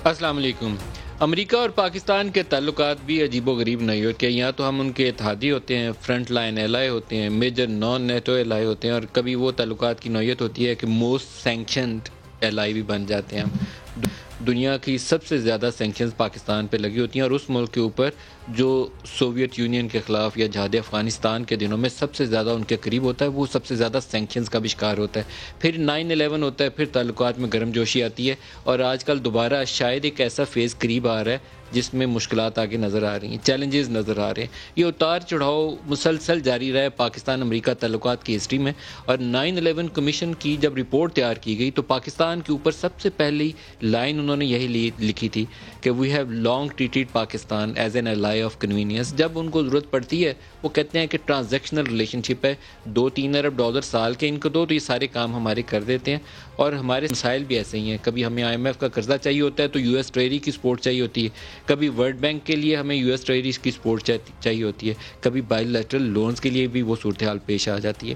السلام علیکم۔ امریکہ اور پاکستان کے تعلقات بھی عجیب و غریب نہیں ہوتے، یا تو ہم ان کے اتحادی ہوتے ہیں، فرنٹ لائن ایلائی ہوتے ہیں، میجر نان نیٹو ایلائی ہوتے ہیں، اور کبھی وہ تعلقات کی نوعیت ہوتی ہے کہ موسٹ سینکشنڈ ایلائی بھی بن جاتے ہیں ہم۔ دنیا کی سب سے زیادہ سینکشنز پاکستان پہ لگی ہوتی ہیں، اور اس ملک کے اوپر جو سوویت یونین کے خلاف یا جہاد افغانستان کے دنوں میں سب سے زیادہ ان کے قریب ہوتا ہے، وہ سب سے زیادہ سینکشنز کا بھی شکار ہوتا ہے۔ پھر 9/11 ہوتا ہے، پھر تعلقات میں گرم جوشی آتی ہے، اور آج کل دوبارہ شاید ایک ایسا فیز قریب آ رہا ہے جس میں مشکلات آگے نظر آ رہی ہیں، چیلنجز نظر آ رہے ہیں۔ یہ اتار چڑھاؤ مسلسل جاری رہا ہے پاکستان امریکہ تعلقات کی ہسٹری میں، اور 9/11 کمیشن کی جب رپورٹ تیار کی گئی تو پاکستان کے اوپر سب سے پہلی لائن انہوں نے یہی لکھی تھی کہ we have long treated Pakistan as an ally of convenience. جب ان کو ضرورت پڑتی ہے وہ کہتے ہیں کہ ٹرانزیکشنل ریلیشن شپ ہے، $2-3 ارب سال کے ان کو دو تو یہ سارے کام ہمارے کر دیتے ہیں، اور ہمارے مسائل بھی ایسے ہی ہیں۔ کبھی ہمیں IMF کا قرضہ چاہیے ہوتا ہے تو US ٹریری کی سپورٹ چاہیے ہوتی ہے، کبھی ورلڈ بینک کے لیے ہمیں US ٹریری کی سپورٹ چاہیے ہوتی ہے، کبھی بائی لیٹرل لونز کے لیے بھی وہ صورتحال پیش آ جاتی ہے۔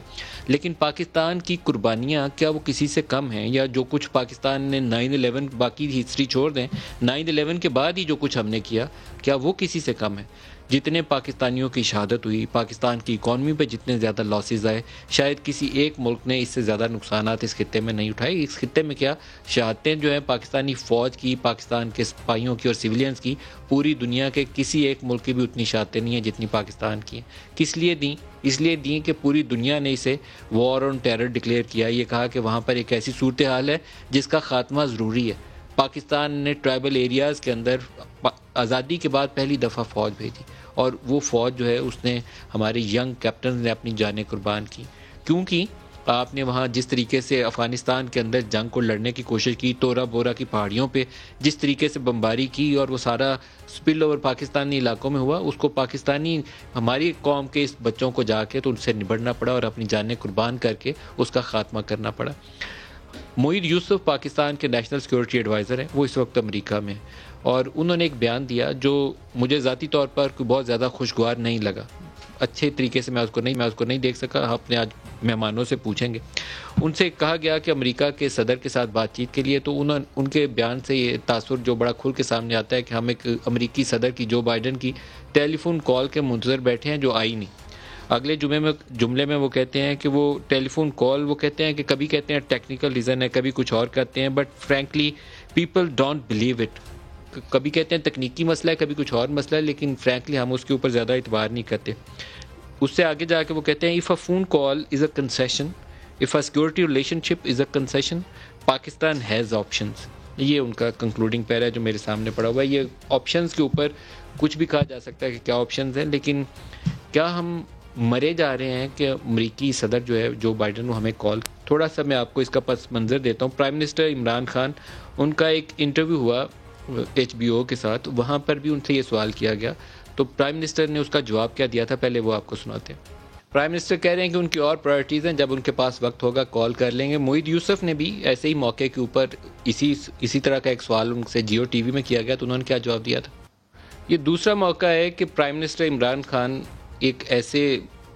لیکن پاکستان کی قربانیاں کیا وہ کسی سے کم ہیں؟ یا جو کچھ پاکستان نے 9/11 باقی ہسٹری چھوڑ دیں، 9/11 کے بعد ہی جو کچھ ہم نے کیا وہ کسی سے کم ہے؟ جتنے پاکستانیوں کی شہادت ہوئی، پاکستان کی اکانومی پہ جتنے زیادہ لاسز آئے، شاید کسی ایک ملک نے اس سے زیادہ نقصانات اس خطے میں نہیں اٹھائے۔ اس خطے میں کیا شہادتیں جو ہیں پاکستانی فوج کی، پاکستان کے سپاہیوں کی اور سویلینز کی، پوری دنیا کے کسی ایک ملک کی بھی اتنی شہادتیں نہیں ہیں جتنی پاکستان کی ہیں۔ کس لیے دیں؟ اس لیے دیں کہ پوری دنیا نے اسے وار آن ٹیرر ڈکلیئر کیا۔ یہ کہا کہ وہاں پر ایک ایسی صورتحال ہے جس کا خاتمہ ضروری ہے۔ پاکستان نے ٹرائبل ایریاز کے اندر آزادی کے بعد پہلی دفعہ فوج بھیجی، اور وہ فوج جو ہے اس نے ہمارے ینگ کیپٹنز نے اپنی جانیں قربان کی، کیونکہ آپ نے وہاں جس طریقے سے افغانستان کے اندر جنگ کو لڑنے کی کوشش کی، تورا بورا کی پہاڑیوں پہ جس طریقے سے بمباری کی، اور وہ سارا سپل اوور پاکستانی علاقوں میں ہوا، اس کو پاکستانی ہماری قوم کے اس بچوں کو جا کے تو ان سے نبڑنا پڑا اور اپنی جانیں قربان کر کے اس کا خاتمہ کرنا پڑا۔ معید یوسف پاکستان کے نیشنل سیکورٹی ایڈوائزر ہیں، وہ اس وقت امریکہ میں، اور انہوں نے ایک بیان دیا جو مجھے ذاتی طور پر بہت زیادہ خوشگوار نہیں لگا۔ اچھے طریقے سے میں اس کو نہیں دیکھ سکا، آپ نے آج مہمانوں سے پوچھیں گے۔ ان سے کہا گیا کہ امریکہ کے صدر کے ساتھ بات چیت کے لیے، تو ان کے بیان سے یہ تاثر جو بڑا کھل کے سامنے آتا ہے کہ ہم ایک امریکی صدر کی، جو بائیڈن کی ٹیلی فون کال کے منتظر بیٹھے ہیں جو آئی نہیں۔ اگلے جملے میں وہ کہتے ہیں کہ وہ ٹیلی فون کال، وہ کہتے ہیں کہ کبھی کہتے ہیں ٹیکنیکل ریزن ہے، کبھی کچھ اور کہتے ہیں، but frankly people don't believe it. کبھی کہتے ہیں تکنیکی مسئلہ ہے، کبھی کچھ اور مسئلہ ہے، لیکن فرینکلی ہم اس کے اوپر زیادہ اعتبار نہیں کرتے۔ اس سے آگے جا کے وہ کہتے ہیں if a phone call is a concession, if a security relationship is a concession, Pakistan has options۔ یہ ان کا کنکلوڈنگ پیرا ہے جو میرے سامنے پڑا ہوا ہے۔ یہ آپشنز کے اوپر کچھ بھی کہا جا سکتا ہے کہ کیا آپشنز ہیں، لیکن کیا ہم مرے جا رہے ہیں کہ امریکی صدر جو ہے جو بائیڈن وہ ہمیں کال۔ تھوڑا سا میں آپ کو اس کا پس منظر دیتا ہوں۔ پرائم منسٹر عمران خان، ان کا ایک انٹرویو ہوا HBO کے ساتھ، وہاں پر بھی ان سے یہ سوال کیا گیا، تو پرائم منسٹر نے اس کا جواب کیا دیا تھا، پہلے وہ آپ کو سناتے ہیں۔ پرائم منسٹر کہہ رہے ہیں کہ ان کی اور پرائرٹیز ہیں، جب ان کے پاس وقت ہوگا کال کر لیں گے۔ معید یوسف نے بھی ایسے ہی موقع کے اوپر اسی طرح کا ایک سوال ان سے جیو ٹی وی میں کیا گیا، تو انہوں نے کیا جواب دیا تھا۔ یہ دوسرا موقع ہے کہ پرائم منسٹر عمران خان ایک ایسے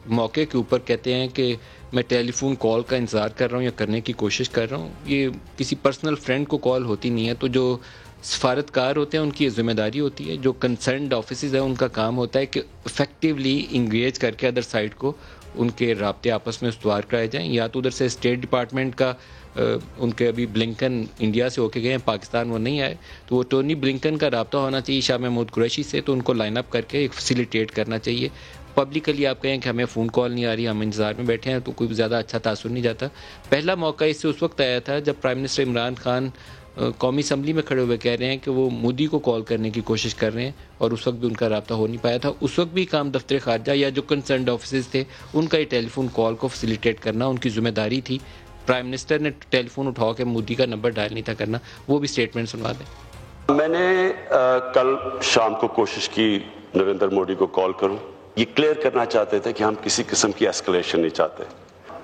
موقع کے اوپر کہتے ہیں کہ میں ٹیلی فون کال کا انتظار کر رہا ہوں یا کرنے کی کوشش کر رہا ہوں۔ یہ کسی پرسنل فرینڈ کو کال ہوتی نہیں ہے، تو جو سفارتکار ہوتے ہیں ان کی یہ ذمہ داری ہوتی ہے، جو کنسرنڈ آفیسز ہیں ان کا کام ہوتا ہے کہ افیکٹولی انگیج کر کے ادر سائڈ کو ان کے رابطے آپس میں استوار کرائے جائیں، یا تو ادھر سے اسٹیٹ ڈپارٹمنٹ کا ان کے ابھی بلنکن انڈیا سے ہو کے گئے ہیں پاکستان، وہ نہیں آئے، تو وہ ٹونی بلنکن کا رابطہ ہونا چاہیے شاہ محمود قریشی سے، تو ان کو لائن اپ کر کے ایک فیسیلیٹیٹ کرنا چاہیے۔ پبلکلی آپ کہیں کہ ہمیں فون کال نہیں آ رہی، ہم انتظار میں بیٹھے ہیں، تو کوئی زیادہ اچھا تاثر نہیں جاتا۔ پہلا موقع اس سے اس وقت آیا تھا جب پرائم منسٹر عمران خان قومی اسمبلی میں کھڑے ہوئے کہہ رہے ہیں کہ وہ مودی کو کال کرنے کی کوشش کر رہے ہیں، اور اس وقت بھی ان کا رابطہ ہو نہیں پایا تھا۔ اس وقت بھی کام دفتر خارجہ یا جو کنسرنڈ آفیسز تھے ان کا یہ ٹیلی فون کال کو فیسیلیٹیٹ کرنا ان کی ذمہ داری تھی۔ پرائم منسٹر نے ٹیلی فون اٹھا کے مودی کا نمبر ڈائل نہیں تھا کرنا۔ وہ بھی اسٹیٹمنٹ سنوا دیں۔ میں نے کل شام کو کوشش کی نریندر مودی کو کال کروں، یہ کلیئر کرنا چاہتے تھے کہ ہم کسی قسم کی ایسکلیشن نہیں چاہتے۔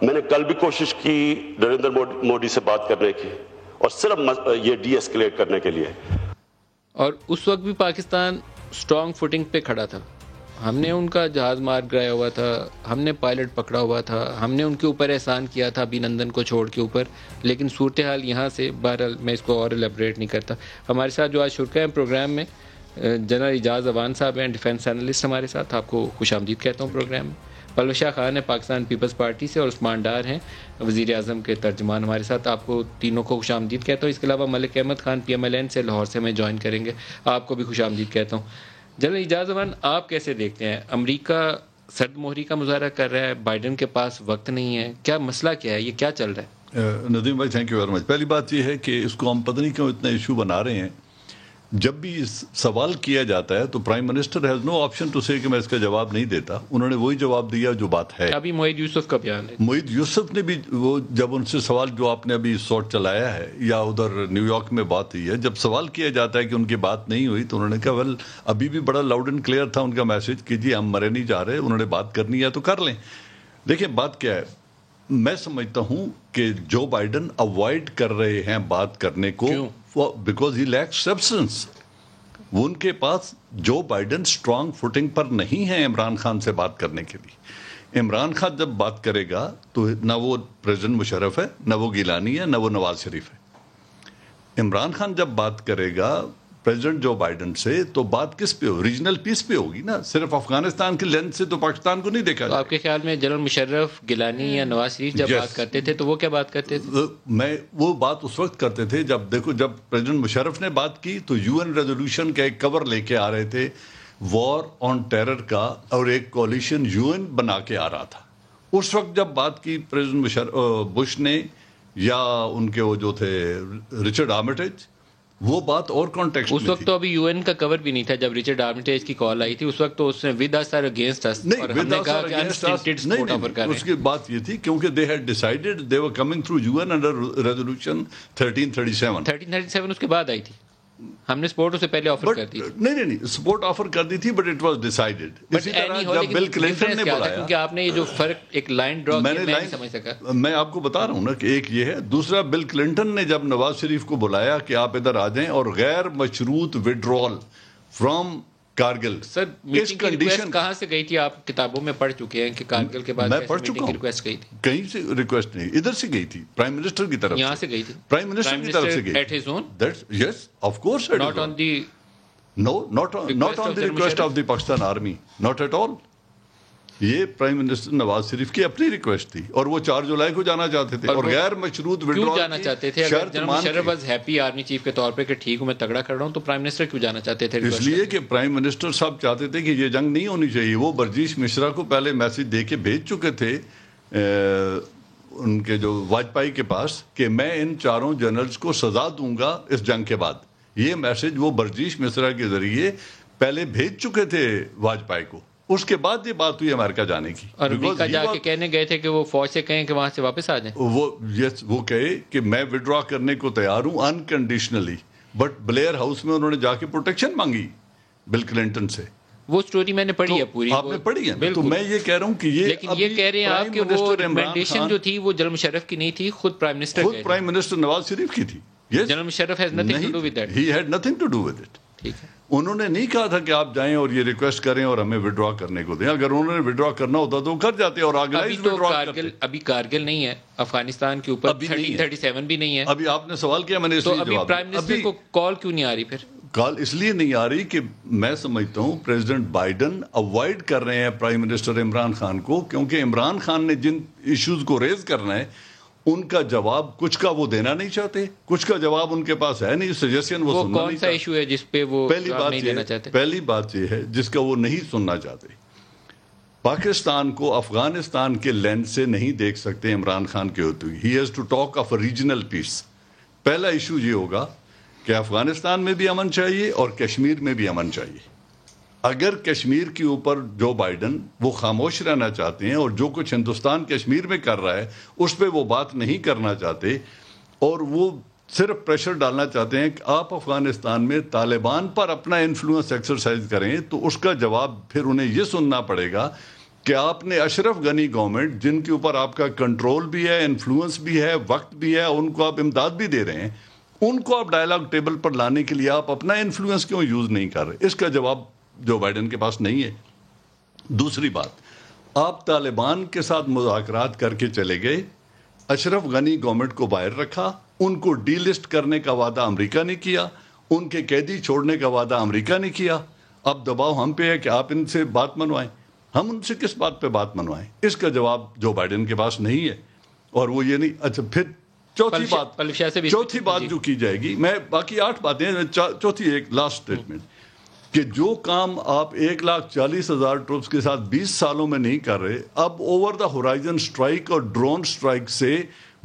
میں نے کل بھی کوشش کی نریندر مودی سے بات کرنے کی، اور صرف یہ ڈی ایسکلیٹ کرنے کے لیے۔ اور اس وقت بھی پاکستان اسٹرانگ فوٹنگ پہ کھڑا تھا۔ ہم نے ان کا جہاز مار گرایا ہوا تھا, ہم نے پائلٹ پکڑا ہوا تھا, ہم نے ان کے اوپر احسان کیا تھا ابھینندن کو چھوڑ کے اوپر, لیکن صورتحال یہاں سے. بہرحال میں اس کو اور ایلیبریٹ نہیں کرتا. ہمارے ساتھ جو آج شرکا ہیں پروگرام میں, جنرل اعجاز اوان صاحب ہیں, ڈیفینس انالسٹ ہمارے ساتھ, آپ کو خوش آمدید کہتا ہوں پروگرام میں. پلوش شاہ خان ہیں پاکستان پیپلز پارٹی سے, اور عثمان ڈار ہیں وزیر اعظم کے ترجمان ہمارے ساتھ. آپ کو تینوں کو خوش آمدید کہتا ہوں. اس کے علاوہ Malik Ahmad Khan P M L N سے لاہور سے ہمیں جوائن کریں گے, آپ کو بھی خوش آمدید کہتا ہوں. جنرل اعجاز اوان, آپ کیسے دیکھتے ہیں امریکہ سرد مہری کا مظاہرہ کر رہا ہے, بائیڈن کے پاس وقت نہیں ہے, کیا مسئلہ کیا ہے, یہ کیا چل رہا ہے؟ ندیم بھائی تھینک یو ویری مچ. پہلی بات یہ ہے کہ اس کو ہم پتہ نہیں کیوں اتنا ایشو بنا رہے ہیں. جب بھی سوال کیا جاتا ہے تو prime minister has no option to say کہ میں اس کا جواب نہیں دیتا. انہوں نے وہی جواب دیا جو بات ہے. ابھی معید یوسف کا بیان ہے, معید یوسف نے بھی وہ جب ان سے سوال جو آپ نے ابھی سوٹ چلایا ہے یا ادھر نیو یارک میں بات ہوئی ہے, جب سوال کیا جاتا ہے کہ ان کی بات نہیں ہوئی تو انہوں نے کہا ویل ابھی بھی بڑا لاؤڈ اینڈ کلیئر تھا ان کا میسج کہ جی ہم مرے نہیں جا رہے, انہوں نے بات کرنی ہے تو کر لیں. دیکھیں بات کیا ہے, میں سمجھتا ہوں کہ جو بائیڈن اوائڈ کر رہے ہیں بات کرنے کو بیکاز ہی لیکس سبسٹنس. وہ ان کے پاس جو بائیڈن سٹرانگ فوٹنگ پر نہیں ہے عمران خان سے بات کرنے کے لیے. عمران خان جب بات کرے گا تو نہ وہ پریزیڈنٹ مشرف ہے, نہ وہ گیلانی ہے, نہ وہ نواز شریف ہے. عمران خان جب بات کرے گا پریزیڈنٹ جو بائیڈن سے تو بات کس پہ ہو, ریجنل پیس پہ ہوگی نا. صرف افغانستان کے لینس سے تو پاکستان کو نہیں دیکھا. تو آپ کے خیال میں جنرل مشرف, گیلانی یا نواز شریف جب بات کرتے تھے تو وہ کیا بات کرتے تھے؟ میں وہ بات اس وقت کرتے تھے جب دیکھو جب پریزیڈنٹ مشرف نے بات کی تو یو این ریزولوشن کا ایک کور لے کے آ رہے تھے وار آن ٹیرر کا, اور ایک کولیشن یو این بنا کے آ رہا تھا. اس وقت جب بات کی پریزیڈنٹ بش نے یا ان کے وہ جو تھے رچرڈ آرمیٹیج, وہ بات اور کانٹیکسٹ اس وقت تو ابھی یو این کا کور بھی نہیں تھا جب رچرڈ آرمیٹیج کی کال آئی تھی. اس وقت تو اس نے ود اس اور اگینسٹ اس, اور ہم نے کہا کہ انسٹنٹڈ سپورٹ آفر کر رہے ہیں. اس کی بات یہ تھی کیونکہ they had decided they were coming through you N under resolution 1337 اس کے بعد آئی تھی. ہم نے سپورٹ اسے پہلے آفر کر دی تھی. نہیں سپورٹ آفر کر دی تھی بٹ اٹ واز ڈیسائیڈڈ. اسی طرح جب بل کلنٹن نے بلایا, کیونکہ آپ نے یہ جو فرق ایک لائن ڈرا کی میں نہیں سمجھ سکا. میں آپ کو بتا رہا ہوں نا کہ ایک یہ ہے. دوسرا بل کلنٹن نے جب نواز شریف کو بلایا کہ آپ ادھر آ جائیں اور غیر مشروط withdrawal from Kargil. Sir meeting کی ریکویسٹ کہاں سے گئی تھی؟ آپ کتابوں میں پڑھ چکے ہیں کہ کارگل کے بعد میں پڑھ چکا ہوں. ریکویسٹ گئی تھی کہیں سے ریکویسٹ نہیں, ادھر سے گئی تھی پرائم منسٹر کی طرف. یہاں سے گئی تھی پرائم منسٹر کی طرف سے گئی. At his own. That's yes of course. Not on the not on the request of the Pakistan Army, not at all. یہ پرائم منسٹر نواز شریف کی اپنی ریکویسٹ تھی اور وہ 4 جولائی کو جانا چاہتے تھے اور غیر مشروط کیوں جانا چاہتے تھے؟ اگر general Musharraf was happy army chief کے طور پہ کہ ٹھیک ہوں میں تگڑا کر رہا ہوں, تو پرائم منسٹر کیوں جانا چاہتے تھے؟ اس لیے کہ پرائم منسٹر صاحب چاہتے تھے کہ یہ جنگ نہیں ہونی چاہیے. وہ برجیش مشرا کو پہلے میسج دے کے بھیج چکے تھے ان کے جو واجپئی کے پاس کہ میں ان 4 جنرلز کو سزا دوں گا اس جنگ کے بعد. یہ میسج وہ برجیش مشرا کے ذریعے پہلے بھیج چکے تھے واجپئی کو. اس کے بعد یہ بات ہوئی امریکہ جانے کی, اور امریکہ جا کے کہنے گئے تھے کہ وہ فوج سے کہیں کہ وہاں سے واپس آ جائیں. وہ کہے کہ میں وڈرا کرنے کو تیار ہوں انکنڈیشنلی, بٹ بلیئر ہاؤس میں انہوں نے جا کے پروٹیکشن مانگی بل کلنٹن سے. وہ سٹوری میں نے پڑھی ہے پوری. آپ نے پڑھی ہے؟ تو میں یہ کہہ رہا ہوں کہ یہ لیکن یہ کہہ رہے ہیں آپ کہ وہ ریکمنڈیشن جو تھی وہ جنرل مشرف کی نہیں تھی, خود پرائم منسٹر نواز شریف کی تھی. General Musharraf has nothing to do with that. He had nothing to do with it. ٹھیک ہے. انہوں نے نہیں کہا تھا کہ آپ جائیں اور یہ ریکویسٹ کریں اور ہمیں وڈرا کرنے کو دیں. اگر انہوں نے وڈرا کرنا ہوتا تو کر جاتے اور آرگنائز وڈرا کرتے. ابھی کارگل نہیں ہے افغانستان کے اوپر, 1337 بھی نہیں ہے. ابھی آپ نے سوال کیا, میں نے اس لیے ابھی پرائم منسٹر کو کال کیوں نہیں آ رہی؟ پھر کال اس لیے نہیں آ رہی کہ میں سمجھتا ہوں پریزیڈنٹ بائیڈن اوائڈ کر رہے ہیں پرائم منسٹر عمران خان کو, کیونکہ عمران خان نے جن ایشوز کو ریز کرنا ہے ان کا جواب کچھ کا وہ دینا نہیں چاہتے, کچھ کا جواب ان کے پاس ہے نہیں. سجیشن وہ سننا کون سا ایشو ہے جس پہ وہ نہیں دینا چاہتے؟ پہلی بات یہ ہے جس کا وہ نہیں سننا چاہتے. پاکستان کو افغانستان کے لینس سے نہیں دیکھ سکتے عمران خان کے ہوتے ہوئے. He has to talk of a regional peace. پہلا ایشو یہ ہوگا کہ افغانستان میں بھی امن چاہیے اور کشمیر میں بھی امن چاہیے. اگر کشمیر کے اوپر جو بائیڈن وہ خاموش رہنا چاہتے ہیں اور جو کچھ ہندوستان کشمیر میں کر رہا ہے اس پہ وہ بات نہیں کرنا چاہتے اور وہ صرف پریشر ڈالنا چاہتے ہیں کہ آپ افغانستان میں طالبان پر اپنا انفلوئنس ایکسرسائز کریں, تو اس کا جواب پھر انہیں یہ سننا پڑے گا کہ آپ نے اشرف غنی گورنمنٹ جن کے اوپر آپ کا کنٹرول بھی ہے, انفلوئنس بھی ہے, وقت بھی ہے, ان کو آپ امداد بھی دے رہے ہیں, ان کو آپ ڈائلاگ ٹیبل پر لانے کے لیے آپ اپنا انفلوئنس کیوں یوز نہیں کر رہے؟ اس کا جواب جو بائیڈن کے پاس نہیں ہے. دوسری بات, آپ طالبان کے ساتھ مذاکرات کر کے چلے گئے, اشرف غنی گورنمنٹ کو باہر رکھا, ان کو ڈی لسٹ کرنے کا وعدہ امریکہ نے کیا, ان کے قیدی چھوڑنے کا وعدہ امریکہ نے کیا. اب دباؤ ہم پہ ہے کہ آپ ان سے بات منوائیں. ہم ان سے کس بات پہ بات منوائیں؟ اس کا جواب جو بائیڈن کے پاس نہیں ہے. اور وہ یہ نہیں. اچھا, پھر چوتھی بات جو کی جائے گی, میں باقی 8 باتیں, چوتھی ایک لاسٹ اسٹیٹمنٹ, کہ جو کام آپ 1,40,000 ٹروپس کے ساتھ 20 سالوں میں نہیں کر رہے, اب اوور دا ہورائزن سٹرائک اور ڈرون سٹرائک سے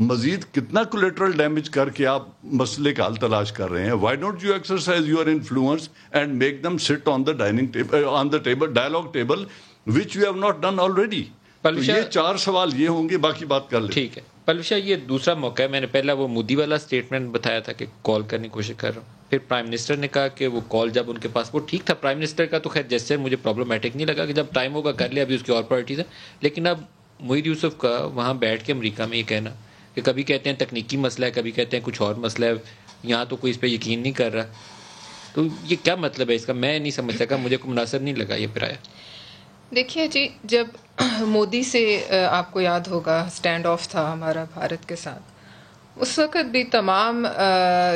مزید کتنا کولیٹرل ڈیمیج کر کے آپ مسئلے کا حل تلاش کر رہے ہیں. Why don't you exercise your influence and make them sit on the table dialogue table which you have not done already. یہ 4 سوال یہ ہوں گے, باقی بات کر لیں. ٹھیک ہے پلو شاہ, یہ دوسرا موقع ہے. میں نے پہلا وہ مودی والا سٹیٹمنٹ بتایا تھا کہ کال کرنے کی کوشش کر رہا ہوں, پھر پرائم منسٹر نے کہا کہ وہ کال جب ان کے پاس, وہ ٹھیک تھا پرائم منسٹر کا تو خیر جیسے مجھے پرابلمٹک نہیں لگا کہ جب ٹائم ہوگا کر لیا, ابھی اس کی اور پرائرٹیز ہیں. لیکن اب معید یوسف کا وہاں بیٹھ کے امریکہ میں یہ کہنا کہ کبھی کہتے ہیں تکنیکی مسئلہ ہے, کبھی کہتے ہیں کچھ اور مسئلہ ہے, یہاں تو کوئی اس پہ یقین نہیں کر رہا, تو یہ کیا مطلب ہے اس کا؟ میں نہیں سمجھ سکا, مجھے کو مناسب نہیں لگا یہ پرایا. دیکھیے جی, جب مودی سے آپ کو یاد ہوگا سٹینڈ آف تھا ہمارا بھارت کے ساتھ, اس وقت بھی تمام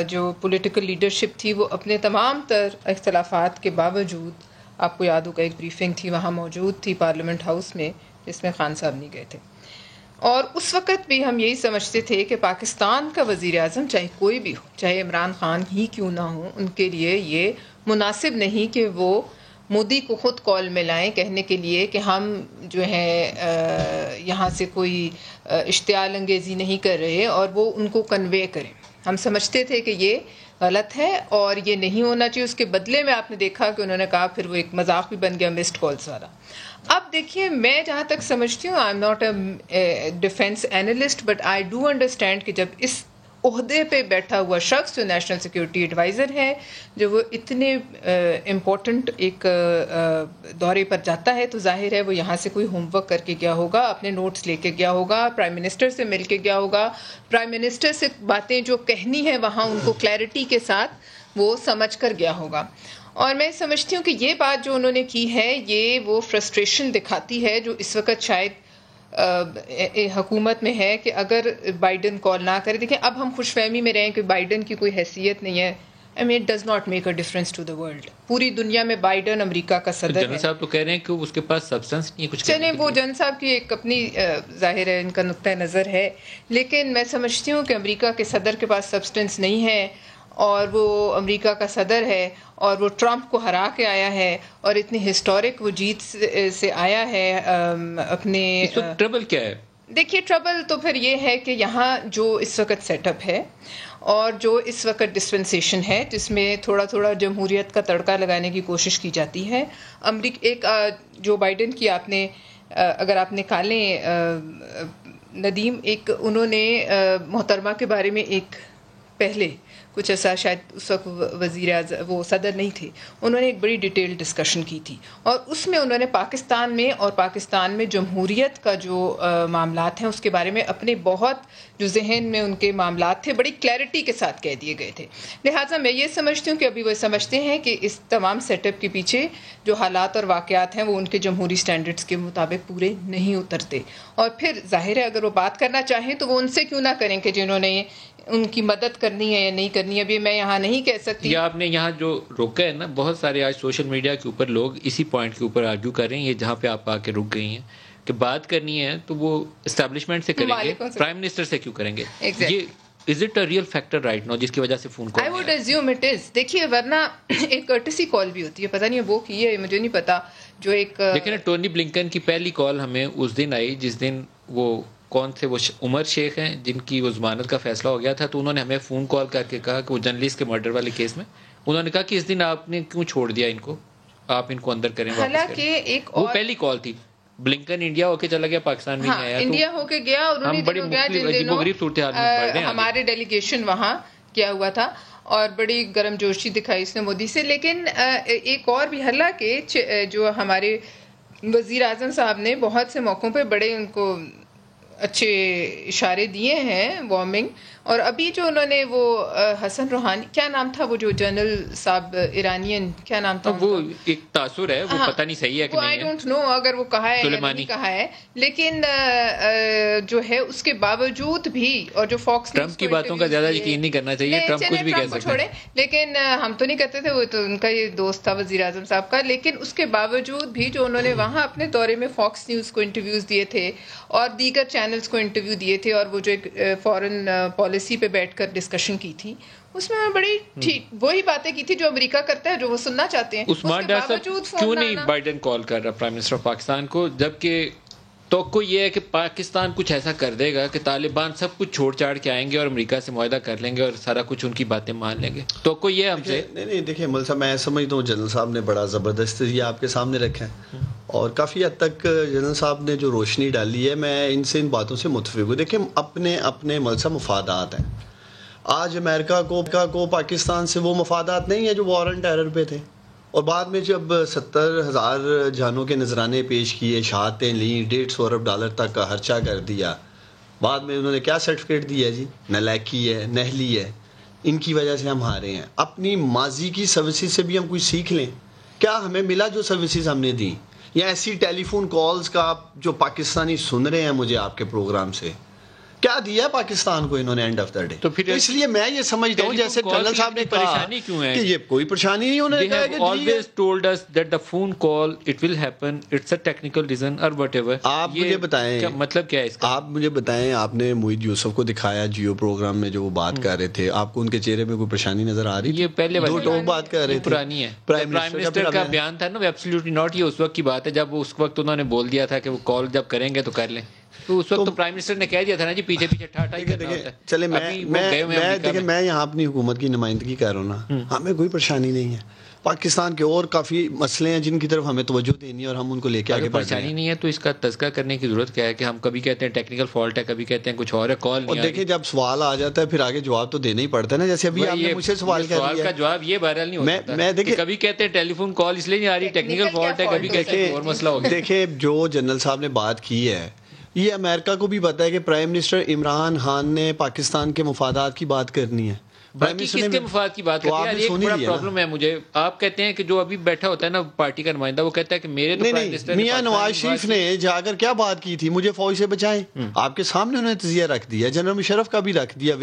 جو پولیٹیکل لیڈرشپ تھی وہ اپنے تمام تر اختلافات کے باوجود, آپ کو یاد ہوگا ایک بریفنگ تھی وہاں موجود تھی پارلیمنٹ ہاؤس میں جس میں خان صاحب نہیں گئے تھے, اور اس وقت بھی ہم یہی سمجھتے تھے کہ پاکستان کا وزیر اعظم چاہے کوئی بھی ہو, چاہے عمران خان ہی کیوں نہ ہو, ان کے لیے یہ مناسب نہیں کہ وہ مودی کو خود کال میں لائیں کہنے کے لیے کہ ہم جو ہے یہاں سے کوئی اشتعال انگیزی نہیں کر رہے, اور وہ ان کو کنوے کریں. ہم سمجھتے تھے کہ یہ غلط ہے اور یہ نہیں ہونا چاہیے. اس کے بدلے میں آپ نے دیکھا کہ انہوں نے کہا, پھر وہ ایک مذاق بھی بن گیا مسڈ کالز والا. اب دیکھیے, میں جہاں تک سمجھتی ہوں, I am not a defence analyst, but I do understand کہ جب اس عہدے پہ بیٹھا ہوا شخص جو نیشنل سیکورٹی ایڈوائزر ہے, جو وہ اتنے امپورٹنٹ ایک دورے پر جاتا ہے, تو ظاہر ہے وہ یہاں سے کوئی ہوم ورک کر کے گیا ہوگا, اپنے نوٹس لے کے گیا ہوگا, پرائم منسٹر سے مل کے گیا ہوگا, پرائم منسٹر سے باتیں جو کہنی ہیں وہاں ان کو کلیئرٹی کے ساتھ وہ سمجھ کر گیا ہوگا. اور میں سمجھتی ہوں کہ یہ بات جو انہوں نے کی ہے, یہ وہ فرسٹریشن دکھاتی ہے جو اس وقت شاید حکومت میں ہے, کہ اگر بائیڈن کال نہ کرے. دیکھیں, اب ہم خوش فہمی میں رہیں کہ بائیڈن کی کوئی حیثیت نہیں ہے. I mean, it does not make a difference to the world. پوری دنیا میں بائیڈن امریکہ کا صدر ہے. جنرل صاحب تو کہہ رہے ہیں کہ اس کے پاس سبسٹنس نہیں ہے کچھ. چلیں, وہ جنرل صاحب کی ایک اپنی ظاہر ہے ان کا نقطۂ نظر ہے, لیکن میں سمجھتی ہوں کہ امریکہ کے صدر کے پاس سبسٹنس نہیں ہے, اور وہ امریکہ کا صدر ہے, اور وہ ٹرمپ کو ہرا کے آیا ہے, اور اتنی ہسٹورک وہ جیت سے آیا ہے اپنے. ٹربل کیا ہے؟ دیکھیے, ٹربل تو پھر یہ ہے کہ یہاں جو اس وقت سیٹ اپ ہے اور جو اس وقت ڈسپنسیشن ہے, جس میں تھوڑا تھوڑا جمہوریت کا تڑکا لگانے کی کوشش کی جاتی ہے. ایک جو بائیڈن کی آپ نے اگر آپ نکالیں ندیم, ایک انہوں نے محترمہ کے بارے میں ایک پہلے کچھ ایسا, شاید اس وقت وزیر اعظم وہ صدر نہیں تھے, انہوں نے ایک بڑی ڈیٹیل ڈسکشن کی تھی, اور اس میں انہوں نے پاکستان میں اور پاکستان میں جمہوریت کا جو معاملات ہیں اس کے بارے میں اپنے بہت جو ذہن میں ان کے معاملات تھے بڑی کلیئرٹی کے ساتھ کہہ دیے گئے تھے. لہٰذا میں یہ سمجھتی ہوں کہ ابھی وہ سمجھتے ہیں کہ اس تمام سیٹ اپ کے پیچھے جو حالات اور واقعات ہیں وہ ان کے جمہوری سٹینڈرڈز کے مطابق پورے نہیں اترتے, اور پھر ظاہر ہے اگر وہ بات کرنا چاہیں تو وہ ان سے کیوں نہ کریں کہ جنہوں نے ان کی مدد کرنی ہے یا نہیں کرنی ہے. ابھی میں یہاں نہیں کہہ سکتی. یا آپ نے یہاں جو روکا ہے نا, بہت سارے آج سوشل میڈیا کے اوپر لوگ اسی پوائنٹ کے اوپر آرگیو کر رہے ہیں, یہ جہاں پہ آپ آ کے رک گئی ہیں کہ بات کرنی ہے تو وہ اسٹیبلشمنٹ سے کریں گے, پرائم منسٹر سے کیوں کریں گے؟ یہ is it a real factor right now جس کی وجہ سے phone call? I would assume it is. دیکھیے, ورنہ ایک کرٹسی کال بھی ہوتی ہے, پتہ نہیں وہ کی ہے مجھے نہیں پتا, جو ایک لیکن ٹونی بلنکن کی پہلی کال ہمیں اس دن آئی جس دن وہ کون تھے, وہ عمر شیخ ہیں جن کی وہ ضمانت کا فیصلہ ہو گیا تھا, تو انہوں نے ہمیں فون کال کر کے کہا کہ وہ جرنلسٹ کے مرڈر والے کیس میں انہوں نے کہا کہ اس دن آپ نے کیوں چھوڑ دیا ان کو, آپ ان کو اندر کریں. حالانکہ ایک وہ پہلی کال تھی. بلنکن انڈیا ہو کے چلا گیا, پاکستان میں نہیں آیا, انڈیا ہو کے گیا, اور انہیں دنوں گیا جن دنوں ہمارے ڈیلیگیشن وہاں کیا ہوا تھا, اور بڑی گرم جوشی دکھائی اس نے مودی سے. لیکن ایک اور بھی, حالانکہ جو ہمارے وزیر اعظم صاحب نے بہت سے موقعوں پہ بڑے ان کو اچھے اشارے دیے ہیں وارمنگ. اور ابھی جو انہوں نے وہ حسن روحانی, کیا نام تھا وہ جو جنرل صاحب ایرانین, کیا نام تھا وہ ایک تاثر ہے, وہ پتہ نہیں صحیح ہے کہ نہیں ہے, آئی ڈونٹ نو اگر وہ کہا ہے یا نہیں کہا ہے, لیکن جو ہے اس کے باوجود بھی, اور جو فاکس ٹرمپ کی باتوں کا زیادہ یقین نہیں کرنا چاہیے, ٹرمپ کچھ بھی کہہ سکتے ہیں, لیکن ہم تو نہیں کرتے تھے, وہ تو ان کا یہ دوست تھا وزیر اعظم صاحب کا, لیکن اس کے باوجود بھی جو انہوں نے وہاں اپنے دورے میں فاکس نیوز کو انٹرویوز دیے تھے اور دیگر چینلز کو انٹرویو دیے تھے, اور وہ جو ایک فارن پالیسی پہ بیٹھ کر ڈسکشن کی تھی, اس میں بڑی ٹھیک وہی باتیں کی تھی جو امریکہ کرتا ہے, جو وہ سننا چاہتے ہیں. عثمان ڈار صاحب کیوں نہیں بائیڈن کال کر رہا پرائم منسٹر آف پاکستان کو, جبکہ توقع یہ ہے کہ پاکستان کچھ ایسا کر دے گا کہ طالبان سب کچھ چھوڑ چھاڑ کے آئیں گے اور امریکہ سے معاہدہ کر لیں گے اور سارا کچھ ان کی باتیں مان لیں گے. توقع یہ ہے ہم سے. نہیں دیکھیں مل صاحب, میں سمجھتا ہوں جنرل صاحب نے بڑا زبردست یہ آپ کے سامنے رکھا ہے, اور کافی حد تک جنرل صاحب نے جو روشنی ڈالی ہے, میں ان باتوں سے متفق ہوں. دیکھیں اپنے مل صاحب مفادات ہیں. آج امریکہ کو پاکستان سے وہ مفادات نہیں ہیں جو وار آن ٹیرر پہ تھے, اور بعد میں جب 70,000 جانوں کے نذرانے پیش کیے, شہادتیں لیں, $150 ارب تک کا خرچہ کر دیا, بعد میں انہوں نے کیا سرٹیفکیٹ دیا جی, نالائکی ہے, نہلی ہے, ان کی وجہ سے ہم ہارے ہیں. اپنی ماضی کی سروسز سے بھی ہم کچھ سیکھ لیں. کیا ہمیں ملا جو سروسز ہم نے دیں, یا ایسی ٹیلی فون کالز کا آپ جو پاکستانی سن رہے ہیں مجھے آپ کے پروگرام سے, کیا دیا پاکستان کو انہوں نے اینڈ آف دا ڈے؟ تو اس لیے میں یہ سمجھتا ہوں جیسے جنرل صاحب نے کہا کہ یہ کوئی پریشانی نہیں, انہوں نے کہا کہ always told us that the phone call it will happen, it's a technical reason or whatever. آپ مجھے بتائیں مطلب کیا ہے اس کا, آپ مجھے بتائیں, آپ نے موحید یوسف کو دکھایا جیو پروگرام میں جو وہ بات کر رہے تھے, آپ کو ان کے چہرے میں کوئی پریشانی نظر آ رہی؟ یہ پہلے دو ٹوک بات کر رہے تھے, پرانی ہے. پرائم منسٹر کا بیان تھا نا, ایبسلیوٹلی ناٹ, یہ اس وقت کی بات ہے جب اس وقت انہوں نے بول دیا تھا کہ وہ کال جب کریں گے تو کر لیں, تو اس وقت تو پرائم منسٹر نے کہہ دیا تھا نا جی پیچھے ٹھاٹا ہی کرنا ہوتا ہے. چلے میں یہاں اپنی حکومت کی نمائندگی کر رہا ہوں نا, ہمیں کوئی پریشانی نہیں ہے. پاکستان کے اور کافی مسئلے ہیں جن کی طرف ہمیں توجہ دینی ہے اور ہم ان کو لے کے آگے بڑھ رہے ہیں. پریشانی نہیں ہے تو اس کا تذکرہ کرنے کی ضرورت کیا ہے کہ ہم کبھی کہتے ہیں ٹیکنیکل فالٹ ہے, کبھی کہتے ہیں کچھ اور ہے, کال نہیں. اور دیکھیں جب سوال آ جاتا ہے پھر آگے جواب تو دینا ہی پڑتا ہے نا, جیسے ابھی آپ نے مجھ سے سوال کر لیا, کا جواب یہ بہرحال نہیں ہوتا. میں دیکھیں کبھی کہتے ہیں ٹیلی فون کال اس لیے نہیں آ رہی, ٹیکنیکل فالٹ ہے, کبھی کہتے ہیں اور مسئلہ ہو گیا. دیکھیں جو جنرل صاحب نے بات کی ہے, یہ امریکہ کو بھی پتا ہے کہ پرائم منسٹر عمران خان نے پاکستان کے مفادات کی بات کرنی ہے. باقی کس کے مفاد کی بات کرتے ہیں, ایک بڑا پرابلم ہے مجھے. آپ کہتے ہیں کہ جو ابھی بیٹھا ہوتا ہے نا پارٹی کا نمائندہ, وہ کہتا ہے کہ میرے تو پرائم منسٹر میاں نواز شریف نے جا کر کیا بات کی تھی, مجھے فوج سے بچائیں, آپ کے سامنے انہوں نے تجزیہ رکھ دیا, جنرل مشرف کا بھی رکھ دیا,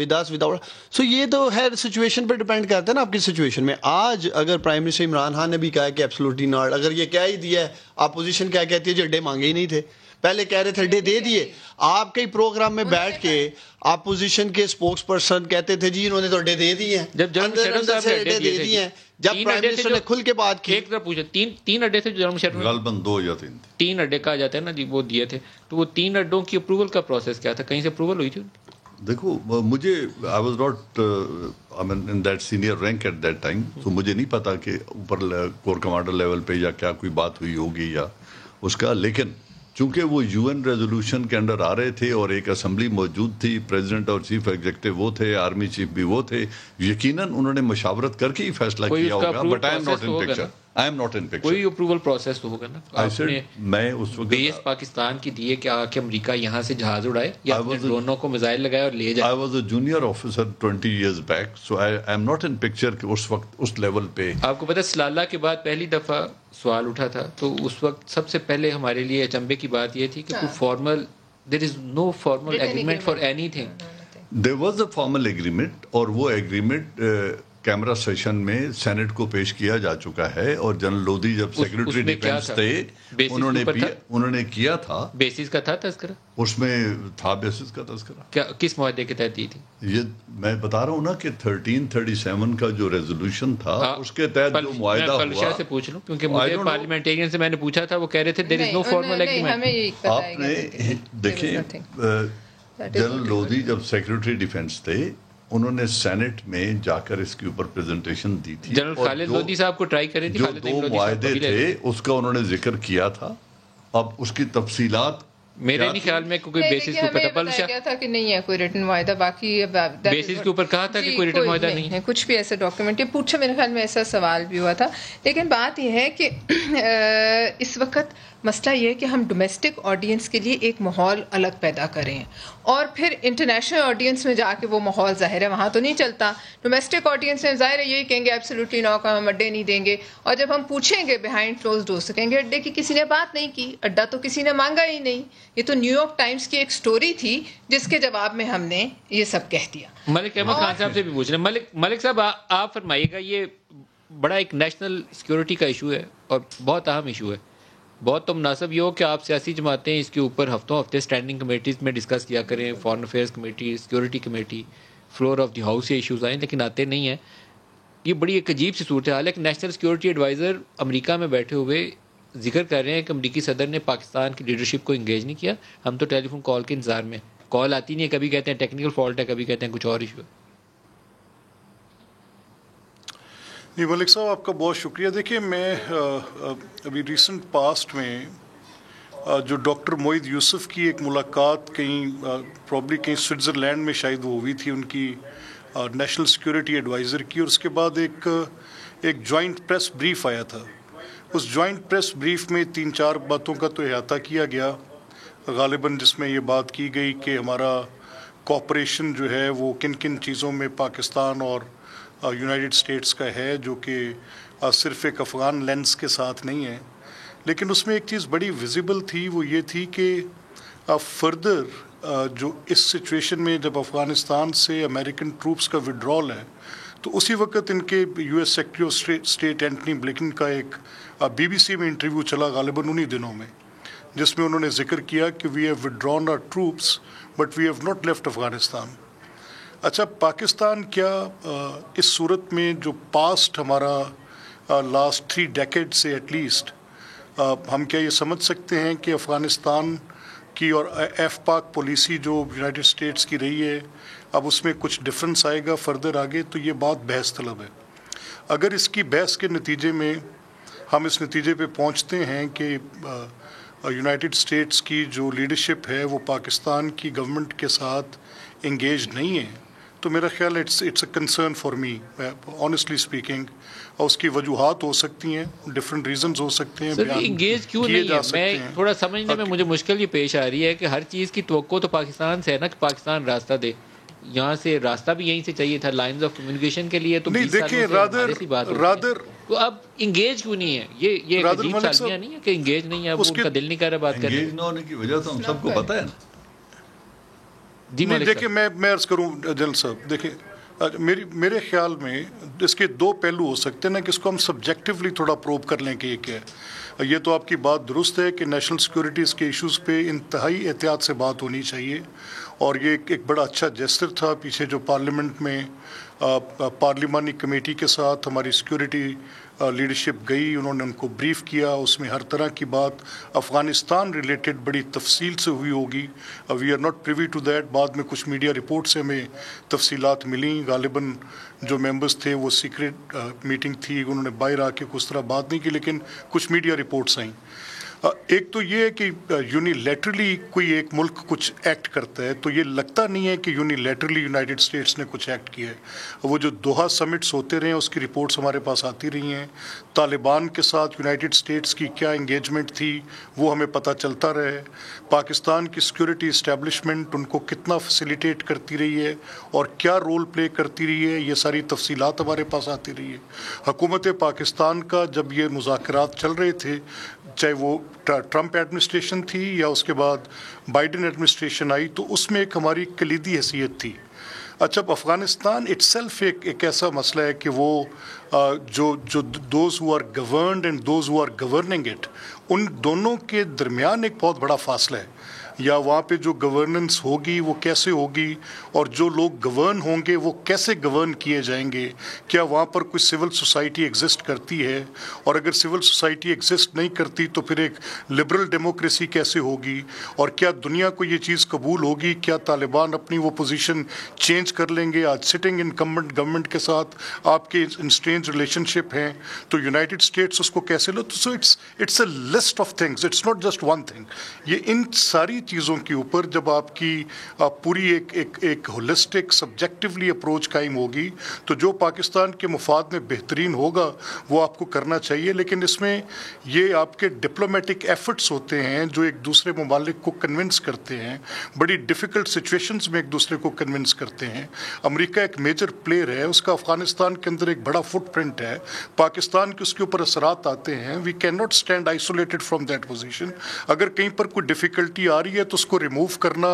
سو یہ تو ہر سچویشن پر ڈیپینڈ کرتا ہے نا آپ کی سچویشن میں. آج اگر پرائم منسٹر عمران خان نے بھی کہا کہ ایبسولوٹلی ناٹ, اگر یہ کہہ ہی دیا ہے, اپوزیشن کیا کہتی ہے جو اڈے مانگے ہی نہیں تھے, پہلے کہہ رہے تھے اڈے دے دیے. آپ کے پروگرام میں بیٹھ کے اپوزیشن کے اسپوکس پرسن کہتے تھے جی انہوں نے تو اڈے دے دیے ہیں, جب جنرل صاحب نے اڈے دے دیے ہیں, جب پرائم منسٹر نے کھل کے بات کی. ایک طرح پوچھا, تین اڈے تھے جو جنرل مشرف غالباً 2 یا 3 تین اڈے کہا جاتا ہے نا جی, وہ دیے تھے. تو وہ 3 اڈوں کی اپروول کا پروسیس کیا تھا, کہیں سے اپروول ہوئی تھی؟ دیکھو مجھے I was not in that senior rank at that time, تو مجھے نہیں پتا کہ اوپر کور کمانڈر لیول پہ یا کیا کوئی بات ہوئی ہوگی یا اس کا, لیکن چونکہ وہ UN ریزولوشن کے انڈر آ رہے تھے اور ایک اسمبلی موجود تھی, پریزیڈنٹ اور چیف ایگزیکٹو وہ تھے, آرمی چیف بھی وہ تھے, یقیناً انہوں نے مشاورت کر کے ہی فیصلہ کیا ہوگا. But I am not in picture. کوئی اپروول پروسیس تو ہوگا نا. میں اس وقت بیس پاکستان کی دیے کہ آ کے امریکہ یہاں سے جہاز اڑائے یا ڈرونوں کو میزائل لگائے اور لے جائے. I was a junior officer 20 years back, so I am not in picture کہ اس وقت اس لیول پہ. آپ کو پتہ سلالہ کے بعد پہلی دفعہ سوال اٹھا تھا, تو اس وقت سب سے پہلے ہمارے لیے اچنبے کی بات یہ تھی کہ کوئی formal, there is no formal agreement for anything. There was a formal agreement, اور وہ agreement کیمرہ سیشن میں سینٹ کو پیش کیا جا چکا ہے, اور جنرل لودھی جب سیکرٹری ڈیفینس تھے انہوں نے کیا تھا. بیسس کا تھا تذکرہ, اس میں تھا بیسس کا تذکرہ. کیا کس معاہدے کے تحت دی تھی؟ یہ میں بتا رہا ہوں نا کہ 1337 کا جو ریزولوشن تھا اس کے تحت جو معاہدہ ہوا. سے پوچھ لوں کیونکہ مجھے پارلیمنٹیرین سے میں نے پوچھا تھا, وہ کہہ رہے تھے there is no formal agreement. آپ نے دیکھیں جنرل لودھی جب سیکرٹری ڈیفینس تھے, انہوں نے سینٹ میں جا کر اس کے اوپر پریزنٹیشن دی تھی. جنرل خالد لودھی صاحب کو ٹرائی کرے تھے, جو 2 معاہدے تھے اس کا انہوں نے ذکر کیا تھا. اب اس کی تفصیلات میرے نہیں خیال میں کوئی بیسس کے اوپر بتایا گیا تھا کہ نہیں ہے کوئی ریٹن معاہدہ, باقی بیسس کے اوپر کہا تھا کہ کوئی ریٹن معاہدہ نہیں ہے, کچھ بھی ایسا ڈاکیومنٹ پوچھا. میرے خیال میں ایسا سوال بھی ہوا تھا, لیکن بات یہ ہے کہ اس وقت مسئلہ یہ ہے کہ ہم ڈومیسٹک آڈینس کے لیے ایک ماحول الگ پیدا کریں اور پھر انٹرنیشنل آڈینس میں جا کے وہ ماحول ظاہر ہے وہاں تو نہیں چلتا. ڈومیسٹک آڈینس میں ظاہر ہے یہی کہیں گے ایبسلیوٹلی نو کا ہم اڈے نہیں دیں گے, اور جب ہم پوچھیں گے بیہائنڈ کلوز ڈورز سے کہیں گے اڈے کی کسی نے بات نہیں کی, اڈا تو کسی نے مانگا ہی نہیں. یہ تو نیو یارک ٹائمز کی ایک سٹوری تھی جس کے جواب میں ہم نے یہ سب کہہ دیا. ملک احمد خان صاحب سے بھی پوچھ رہے ہیں. ملک صاحب آپ فرمائیے گا, یہ بڑا ایک نیشنل سیکورٹی کا ایشو ہے اور بہت اہم ایشو ہے. بہت تو مناسب یہ ہو کہ آپ سیاسی جماعتیں اس کے اوپر ہفتوں ہفتے اسٹینڈنگ کمیٹیز میں ڈسکس کیا کریں, foreign affairs committee, security committee, floor of the house, یہ ایشوز آئیں لیکن آتے نہیں ہیں. یہ بڑی ایک عجیب سی صورتحال ہے کہ نیشنل سیکورٹی ایڈوائزر امریکہ میں بیٹھے ہوئے ذکر کر رہے ہیں کہ امریکی صدر نے پاکستان کی لیڈرشپ کو انگیج نہیں کیا, ہم تو ٹیلی فون کال کے انتظار میں, کال آتی نہیں ہے, کبھی کہتے ہیں ٹیکنیکل فالٹ ہے, کبھی کہتے ہیں کچھ اور ایشو ہے. جی ملک صاحب آپ کا بہت شکریہ. دیکھیے میں ابھی ریسنٹ پاسٹ میں جو ڈاکٹر معید یوسف کی ایک ملاقات کہیں پرابلی کہیں سوئٹزرلینڈ میں شاید وہ ہوئی تھی ان کی نیشنل سیکورٹی ایڈوائزر کی, اور اس کے بعد ایک جوائنٹ پریس بریف آیا تھا. اس جوائنٹ پریس بریف میں 3-4 باتوں کا تو احاطہ کیا گیا غالباً, جس میں یہ بات کی گئی کہ ہمارا کوآپریشن جو ہے وہ کن کن چیزوں میں پاکستان اور یونائٹڈ اسٹیٹس کا ہے, جو کہ صرف ایک افغان لینس کے ساتھ نہیں ہے. لیکن اس میں ایک چیز بڑی ویزیبل تھی, وہ یہ تھی کہ فردر جو اس سچویشن میں جب افغانستان سے امریکن ٹروپس کا وڈرال ہے تو اسی وقت ان کے U S secretary of state Antony Blinken کا ایک BBC میں انٹرویو چلا غالباً انہی دنوں میں, جس میں انہوں نے ذکر کیا کہ we have withdrawn our troops but we have not left Afghanistan. اچھا, پاکستان کیا اس صورت میں جو پاسٹ ہمارا لاسٹ 3 ڈیکیڈ سے ایٹ لیسٹ ہم کیا یہ سمجھ سکتے ہیں کہ افغانستان کی اور ایف پاک پالیسی جو یونائٹڈ اسٹیٹس کی رہی ہے اب اس میں کچھ ڈفرینس آئے گا فردر آگے؟ تو یہ بات بحث طلب ہے. اگر اس کی بحث کے نتیجے میں ہم اس نتیجے پہ پہنچتے ہیں کہ یونائٹڈ اسٹیٹس کی جو لیڈرشپ ہے وہ پاکستان کی گورنمنٹ کے ساتھ انگیج نہیں ہے, تو میرا خیال it's a concern for me honestly speaking. اور اس کی وجوہات ہو سکتی ہیں, ڈفرینٹ ریزنز ہو سکتے ہیں, انگیج کیوں نہیں ہے میں تھوڑا سمجھنے میں مجھے مشکل یہ پیش آ رہی ہے کہ ہر چیز کی توقع تو پاکستان سے ہے نا کہ پاکستان راستہ دے. یہاں سے راستہ بھی یہیں سے چاہیے تھا لائنز آف کمیونیکیشن کے لیے, تو 20 سالوں سے بات تو اب انگیج کیوں نہیں ہے؟ یہ عجیب سالمیاں نہیں ہے کہ انگیج نہیں ہے, ان کا دل نہیں کر رہا بات کرنے. انگیج نہ ہونے کی وجہ تو ہم سب کو پتہ ہے نا. جی دیکھیں میں عرض کروں جنرل صاحب, دیکھیں میرے خیال میں اس کے 2 پہلو ہو سکتے ہیں نا, کہ اس کو ہم سبجیکٹیولی تھوڑا پروب کر لیں کہ یہ کیا ہے. یہ تو آپ کی بات درست ہے کہ نیشنل سیکورٹیز کے ایشوز پہ انتہائی احتیاط سے بات ہونی چاہیے, اور یہ ایک بڑا اچھا جیسچر تھا پیچھے جو پارلیمنٹ میں پارلیمانی کمیٹی کے ساتھ ہماری سیکورٹی لیڈرشپ گئی, انہوں نے ان کو بریف کیا, اس میں ہر طرح کی بات افغانستان ریلیٹڈ بڑی تفصیل سے ہوئی ہوگی. We are not privy to that. بعد میں کچھ میڈیا رپورٹ سے ہمیں تفصیلات ملیں, غالباً جو ممبرز تھے وہ سیکرٹ میٹنگ تھی, انہوں نے باہر آ کے کس طرح بات نہیں کی, لیکن کچھ میڈیا رپورٹس آئیں. ایک تو یہ ہے کہ یونیلیٹرلی کوئی ایک ملک کچھ ایکٹ کرتا ہے تو یہ لگتا نہیں ہے کہ یونیلیٹرلی یونائٹڈ اسٹیٹس نے کچھ ایکٹ کیا ہے. وہ جو دوحہ سمٹس ہوتے رہے ہیں اس کی رپورٹس ہمارے پاس آتی رہی ہیں. طالبان کے ساتھ یونائٹڈ اسٹیٹس کی کیا انگیجمنٹ تھی وہ ہمیں پتہ چلتا رہا ہے. پاکستان کی سیکورٹی اسٹیبلشمنٹ ان کو کتنا فیسیلیٹیٹ کرتی رہی ہے اور کیا رول پلے کرتی رہی ہے, یہ ساری تفصیلات ہمارے پاس آتی رہی ہے. حکومت پاکستان کا جب یہ مذاکرات چل رہے تھے, چاہے وہ ٹرمپ ایڈمنسٹریشن تھی یا اس کے بعد بائیڈن ایڈمنسٹریشن آئی, تو اس میں ایک ہماری کلیدی حیثیت تھی. اچھا, افغانستان اٹ سیلف ایک ایسا مسئلہ ہے کہ وہ جو those who are governed and those who are governing it, ان دونوں کے درمیان ایک بہت بڑا فاصلہ ہے. یا وہاں پہ جو گورننس ہوگی وہ کیسے ہوگی, اور جو لوگ گورن ہوں گے وہ کیسے گورن کیے جائیں گے. کیا وہاں پر کوئی سول سوسائٹی ایگزسٹ کرتی ہے, اور اگر سول سوسائٹی ایگزسٹ نہیں کرتی تو پھر ایک لبرل ڈیموکریسی کیسے ہوگی, اور کیا دنیا کو یہ چیز قبول ہوگی, کیا طالبان اپنی وہ پوزیشن چینج کر لیں گے. آج سٹنگ انکمبنٹ گورنمنٹ کے ساتھ آپ کے انسٹرینج ریلیشن شپ ہیں, تو یونائٹڈ اسٹیٹس اس کو کیسے لو. So it's a list of things, it's not just one thing. یہ ان ساری چیزوں کے اوپر جب آپ کی پوری ایک ہولسٹک سبجیکٹیولی اپروچ قائم ہوگی تو جو پاکستان کے مفاد میں بہترین ہوگا وہ آپ کو کرنا چاہیے. لیکن اس میں یہ آپ کے ڈپلومیٹک ایفرٹس ہوتے ہیں جو ایک دوسرے ممالک کو کنونس کرتے ہیں, بڑی ڈیفیکلٹ سچویشنز میں ایک دوسرے کو کنونس کرتے ہیں. امریکہ ایک میجر پلیئر ہے, اس کا افغانستان کے اندر ایک بڑا فٹ پرنٹ ہے, پاکستان کے اس کے اوپر اثرات آتے ہیں. We can not stand isolated from that position. اگر کہیں پر کوئی ڈیفیکلٹی آ رہی ہے تو اس کو ریموو کرنا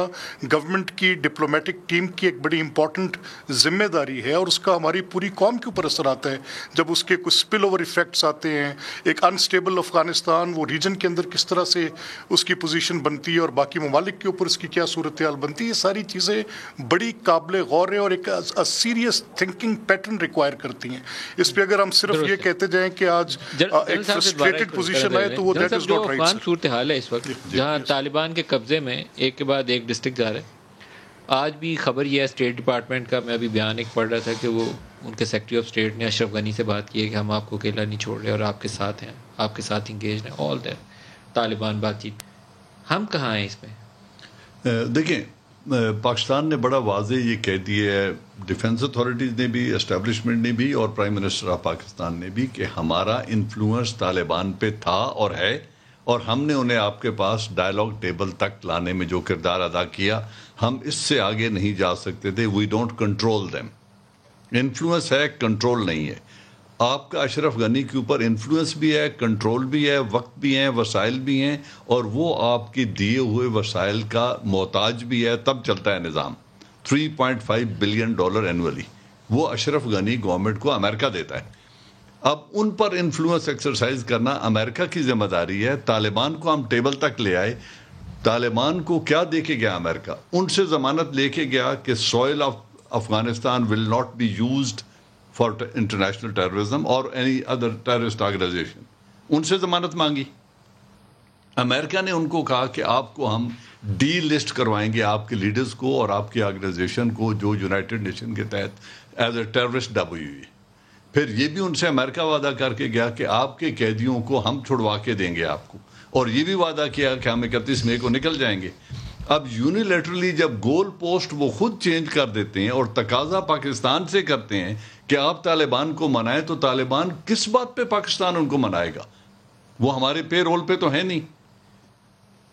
گورنمنٹ کی ڈپلومیٹک ٹیم کی ایک بڑی امپورٹنٹ ذمہ داری ہے, اور اس کا ہماری پوری قوم کے اوپر اثر آتا ہے. جب اس کے کچھ اسپل اوور ایفیکٹس آتے ہیں, ایک انسٹیبل افغانستان وہ ریجن کے اندر کس طرح سے اس کی پوزیشن بنتی ہے اور باقی ممالک کے اوپر اس کی کیا صورتحال بنتی ہے, یہ ساری چیزیں بڑی قابل غور ہیں اور ایک سیریس تھنکنگ پیٹرن ریکوائر کرتی ہیں. اس پہ اگر ہم صرف یہ کہتے جائیں کہ آج ایک فرسٹریٹڈ پوزیشن ہے تو وہ دیٹ از ناٹ رائٹ. صورتحال ہے اس وقت جہاں طالبان کے قبضے میں ایک کے بعد ایک ڈسٹرکٹ جا رہا ہے. آج بھی خبر یہ ہے اسٹیٹ ڈپارٹمنٹ کا, میں ابھی بیان ایک پڑھ رہا تھا کہ وہ ان کے سیکرٹری آف اسٹیٹ نے اشرف غنی سے بات کی ہے کہ ہم آپ کو اکیلا نہیں چھوڑ رہے اور آپ کے ساتھ ہیں, آپ کے ساتھ انگیج ہیں. آل دیٹ طالبان بات چیت, ہم کہاں ہیں اس میں؟ دیکھیں پاکستان نے بڑا واضح یہ کہہ دیا ہے, ڈیفنس اتھارٹیز نے بھی, اسٹیبلشمنٹ نے بھی اور پرائم منسٹر آف پاکستان نے بھی, کہ ہمارا انفلوئنس طالبان پہ تھا اور ہے, اور ہم نے انہیں آپ کے پاس ڈائلاگ ٹیبل تک لانے میں جو کردار ادا کیا, ہم اس سے آگے نہیں جا سکتے تھے. We don't control them. Influence ہے, کنٹرول نہیں ہے. آپ کا اشرف غنی کے اوپر انفلوئنس بھی ہے, کنٹرول بھی ہے, وقت بھی ہیں, وسائل بھی ہیں, اور وہ آپ کے دیے ہوئے وسائل کا محتاج بھی ہے, تب چلتا ہے نظام. $3.5 بلین اینولی وہ اشرف غنی گورنمنٹ کو امریکہ دیتا ہے. اب ان پر انفلوئنس ایکسرسائز کرنا امریکہ کی ذمہ داری ہے. طالبان کو ہم ٹیبل تک لے آئے. طالبان کو کیا دے کے گیا امریکہ؟ ان سے ضمانت لے کے گیا کہ soil of Afghanistan will not be used for international terrorism اور اینی ادر ٹیررسٹ آرگنائزیشن. ان سے ضمانت مانگی. امریکہ نے ان کو کہا کہ آپ کو ہم ڈی لسٹ کروائیں گے, آپ کے لیڈرز کو اور آپ کی آرگنائزیشن کو, جو یونائٹڈ نیشن کے تحت ایز اے ٹیررسٹ WE. پھر یہ بھی ان سے امریکہ وعدہ کر کے گیا کہ آپ کے قیدیوں کو ہم چھڑوا کے دیں گے آپ کو, اور یہ بھی وعدہ کیا کہ ہم 31 مئی کو نکل جائیں گے. اب یونیلیٹرلی جب گول پوسٹ وہ خود چینج کر دیتے ہیں اور تقاضا پاکستان سے کرتے ہیں کہ آپ طالبان کو منائیں, تو طالبان کس بات پہ پاکستان ان کو منائے گا؟ وہ ہمارے پے رول پہ تو ہے نہیں.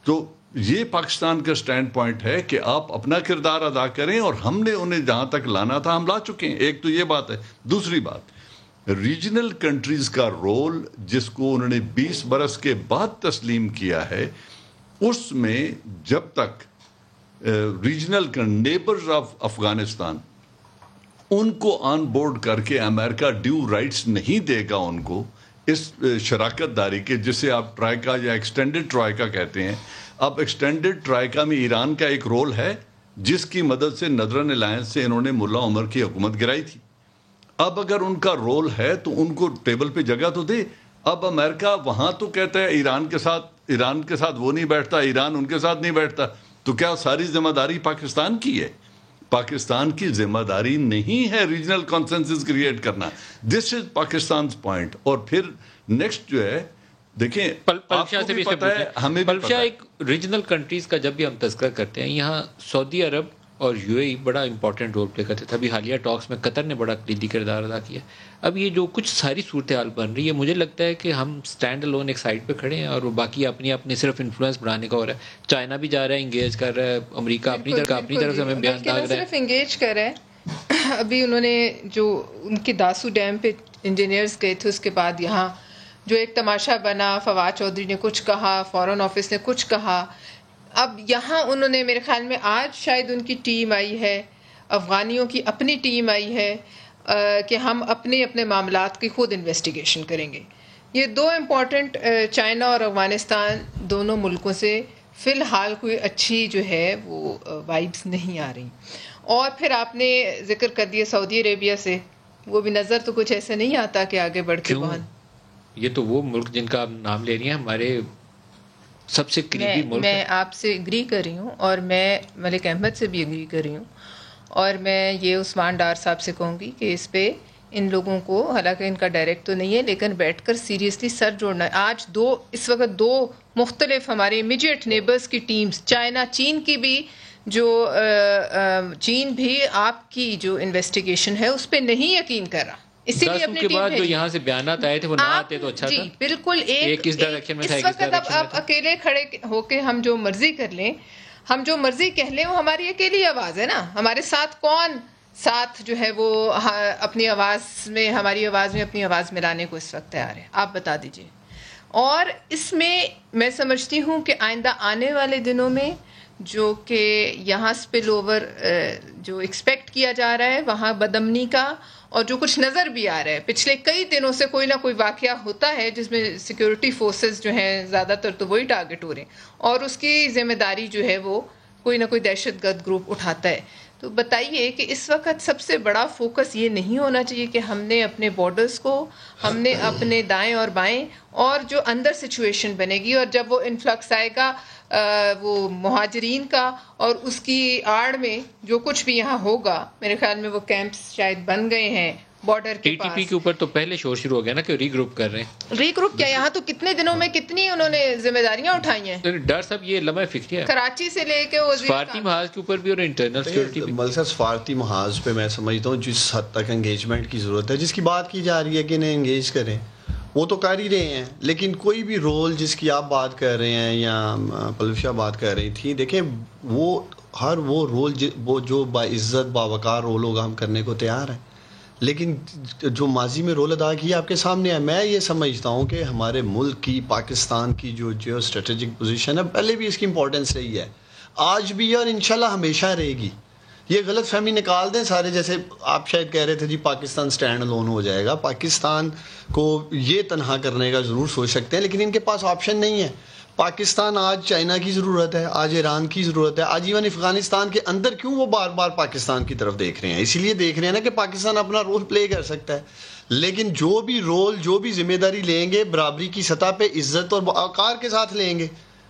تو یہ پاکستان کا سٹینڈ پوائنٹ ہے کہ آپ اپنا کردار ادا کریں, اور ہم نے انہیں جہاں تک لانا تھا ہم لا چکے ہیں. ایک تو یہ بات ہے. دوسری بات, ریجنل کنٹریز کا رول جس کو انہوں نے 20 برس کے بعد تسلیم کیا ہے, اس میں جب تک ریجنل نیبرز آف افغانستان ان کو آن بورڈ کر کے امریکہ ڈیو رائٹس نہیں دے گا ان کو اس شراکت داری کے, جسے آپ ٹرائیکا یا ایکسٹینڈڈ ٹرائیکا کہتے ہیں. اب ایکسٹینڈڈ ٹرائیکا میں ایران کا ایک رول ہے جس کی مدد سے ندرن الائنس سے انہوں نے ملا عمر کی حکومت گرائی تھی. اب اگر ان کا رول ہے تو ان کو ٹیبل پہ جگہ تو دے. اب امریکہ وہاں تو کہتا ہے ایران کے ساتھ وہ نہیں بیٹھتا, ایران ان کے ساتھ نہیں بیٹھتا, تو کیا ساری ذمہ داری پاکستان کی ہے؟ پاکستان کی ذمہ داری نہیں ہے ریجنل کنسنسس کریٹ کرنا. دس از پاکستان's پوائنٹ. اور پھر نیکسٹ جو ہے, دیکھیں پلشا سے بھی پتہ ہے, ہمیں پلشا ایک ریجنل کنٹریز کا جب بھی ہم تذکرہ کرتے ہیں, یہاں سعودی عرب اور UAE بڑا امپورٹنٹ رول پلے کرتے تھے. ابھی حالیہ ٹاکس میں قطر نے بڑا کلیدی کردار ادا کیا. اب یہ جو کچھ ساری صورتحال بن رہی ہے, مجھے لگتا ہے کہ ہم اسٹینڈ الون ایک سائڈ پہ کھڑے ہیں اور باقی اپنی صرف انفلوئنس بڑھانے کا ہو رہا ہے. چائنا بھی جا رہا ہے, انگیج کر رہا ہے, امریکہ اپنی طرف سے ہمیں بیان داغ رہا ہے. صرف انگیج کر رہا ہے. ابھی انہوں نے جو ان کے داسو ڈیم پہ انجینئرز گئے تھے, اس کے بعد یہاں جو ایک تماشا بنا, فواد چودھری نے کچھ کہا, فارن آفس نے کچھ کہا. اب یہاں انہوں نے میرے خیال میں آج شاید ان کی ٹیم آئی ہے, افغانیوں کی اپنی ٹیم آئی ہے کہ ہم اپنے معاملات کی خود انویسٹیگیشن کریں گے. یہ دو امپورٹنٹ, چائنا اور افغانستان دونوں ملکوں سے فی الحال کوئی اچھی جو ہے وہ وائبس نہیں آ رہی. اور پھر آپ نے ذکر کر دیا سعودی عربیہ سے, وہ بھی نظر تو کچھ ایسے نہیں آتا کہ آگے بڑھ کے بہن. یہ تو وہ ملک جن کا آپ نام لے رہی ہیں, ہمارے سب سے قریبی ملک. میں آپ سے اگری کر رہی ہوں, اور میں ملک احمد سے بھی اگری کر رہی ہوں, اور میں یہ عثمان ڈار صاحب سے کہوں گی کہ اس پہ ان لوگوں کو, حالانکہ ان کا ڈائریکٹ تو نہیں ہے, لیکن بیٹھ کر سیریسلی سر جوڑنا ہے. آج اس وقت دو مختلف ہمارے امیڈیٹ نیبرز کی ٹیمز, چائنا, چین کی بھی, جو چین بھی آپ کی جو انویسٹیگیشن ہے اس پہ نہیں یقین کر رہا, اسی لیے اپنی ٹیم جو یہاں سے بیانات آئے تھے وہ نہ آتے تو اچھا تھا. جی بالکل, ایک اس ڈائریکشن میں تھا, اس وقت اب آپ اکیلے کھڑے ہو کے ہم جو مرضی کر لیں, ہم جو مرضی کہہ لیں, وہ ہماری اکیلی آواز ہے نا. ہمارے ساتھ کون ساتھ جو ہے وہ اپنی آواز میں, ہماری آواز میں اپنی آواز ملانے کو اس وقت تیار ہے, آپ بتا دیجئے. اور اس میں میں سمجھتی ہوں کہ آئندہ آنے والے دنوں میں جو کہ یہاں سپل اوور جو ایکسپیکٹ کیا جا رہا ہے وہاں بدامنی کا, اور جو کچھ نظر بھی آ رہا ہے پچھلے کئی دنوں سے, کوئی نہ کوئی واقعہ ہوتا ہے جس میں سیکیورٹی فورسز جو ہیں زیادہ تر تو وہی ٹارگٹ ہو رہے ہیں, اور اس کی ذمہ داری جو ہے وہ کوئی نہ کوئی دہشت گرد گروپ اٹھاتا ہے. تو بتائیے کہ اس وقت سب سے بڑا فوکس یہ نہیں ہونا چاہیے کہ ہم نے اپنے بارڈرز کو, ہم نے اپنے دائیں اور بائیں, اور جو اندر سچویشن بنے گی, اور جب وہ انفلکس آئے گا وہ مہاجرین کا, اور اس کی آڑ میں جو کچھ بھی یہاں ہوگا, میرے خیال میں وہ کیمپس شاید بن گئے ہیں بارڈر کے پاس. ٹی ٹی پی کے اوپر تو پہلے شور شروع ہو گیا نا کہ ری گروپ کر رہے ہیں. ری گروپ کیا, یہاں تو کتنے دنوں میں کتنی انہوں نے ذمہ داریاں اٹھائی ہیں. ڈر صاحب یہ لمحہ فکری ہے, کراچی سے لے کے سفارتی محاذ کے اوپر بھی اور انٹرنل سیکورٹی بھی. بلکہ سفارتی محاذ پہ میں سمجھتا ہوں جس حد تک انگیجمنٹ کی ضرورت ہے, جس کی بات کی جا رہی ہے کہ انہیں انگیج کریں, وہ تو کر ہی رہے ہیں. لیکن کوئی بھی رول جس کی آپ بات کر رہے ہیں یا پلوشا بات کر رہی تھی, دیکھیں وہ ہر وہ رول وہ جو باعزت باوقار رول ہوگا ہم کرنے کو تیار ہیں, لیکن جو ماضی میں رول ادا کیا آپ کے سامنے ہے. میں یہ سمجھتا ہوں کہ ہمارے ملک کی, پاکستان کی جو جیو اسٹریٹجک پوزیشن ہے, پہلے بھی اس کی امپورٹنس رہی ہے, آج بھی اور انشاءاللہ ہمیشہ رہے گی. یہ غلط فہمی نکال دیں سارے, جیسے آپ شاید کہہ رہے تھے جی پاکستان سٹینڈ الون ہو جائے گا. پاکستان کو یہ تنہا کرنے کا ضرور سوچ سکتے ہیں, لیکن ان کے پاس آپشن نہیں ہے. پاکستان آج چائنا کی ضرورت ہے, آج ایران کی ضرورت ہے, آج ایون افغانستان کے اندر کیوں وہ بار بار پاکستان کی طرف دیکھ رہے ہیں, اسی لیے دیکھ رہے ہیں نا کہ پاکستان اپنا رول پلے کر سکتا ہے. لیکن جو بھی رول, جو بھی ذمہ داری لیں گے, برابری کی سطح پہ عزت اور وقار کے ساتھ لیں گے.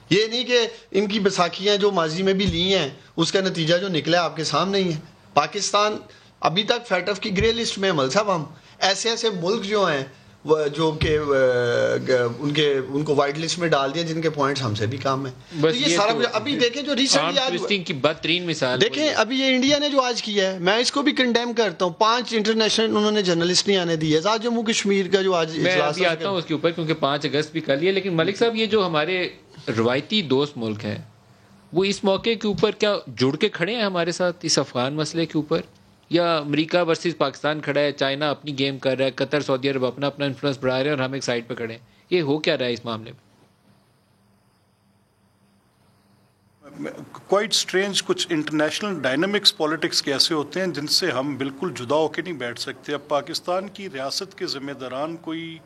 یہ نہیں کہ ان کی بیساکھیاں جو ماضی میں بھی لی ہیں اس کا نتیجہ جو نکلا ہے آپ کے سامنے ہی ہے. پاکستان ابھی تک فیٹف کی گرے لسٹ میں عمل صاحب, ہم ایسے ملک جو ہیں جو کہ ان کو وائٹ لسٹ میں ڈال دیا جن کے پوائنٹس ہم سے بھی کم ہیں. تو یہ سارا کچھ ابھی دیکھیں جو ریسنٹلی کی بدترین مثال دیکھیں, ابھی یہ انڈیا نے جو آج کیا ہے, میں اس کو بھی کنڈیم کرتا ہوں. 5 انٹرنیشنل انہوں نے جرنلسٹ نہیں آنے دی ہے. آج جموں کشمیر کا جو آج میں ابھی آتا ہوں اس کے اوپر, کیونکہ 5 اگست بھی کر لیا. لیکن ملک صاحب یہ جو ہمارے روایتی دوست ملک ہیں وہ اس موقع کے اوپر کیا جڑ کے کھڑے ہیں ہمارے ساتھ اس افغان مسئلے کے اوپر, یا امریکہ ورسز پاکستان کھڑا ہے, چائنا اپنی گیم کر رہا ہے, قطر سعودی عرب اپنا انفلوئنس بڑھا رہے ہیں, اور ہم ایک سائڈ پہ کھڑے ہیں. یہ ہو کیا رہا ہے اس معاملے میں؟ کوائٹ سٹرینج کچھ انٹرنیشنل ڈائنامکس پالیٹکس کے ایسے ہوتے ہیں جن سے ہم بالکل جدا ہو کے نہیں بیٹھ سکتے. اب پاکستان کی ریاست کے ذمہ داران کوئی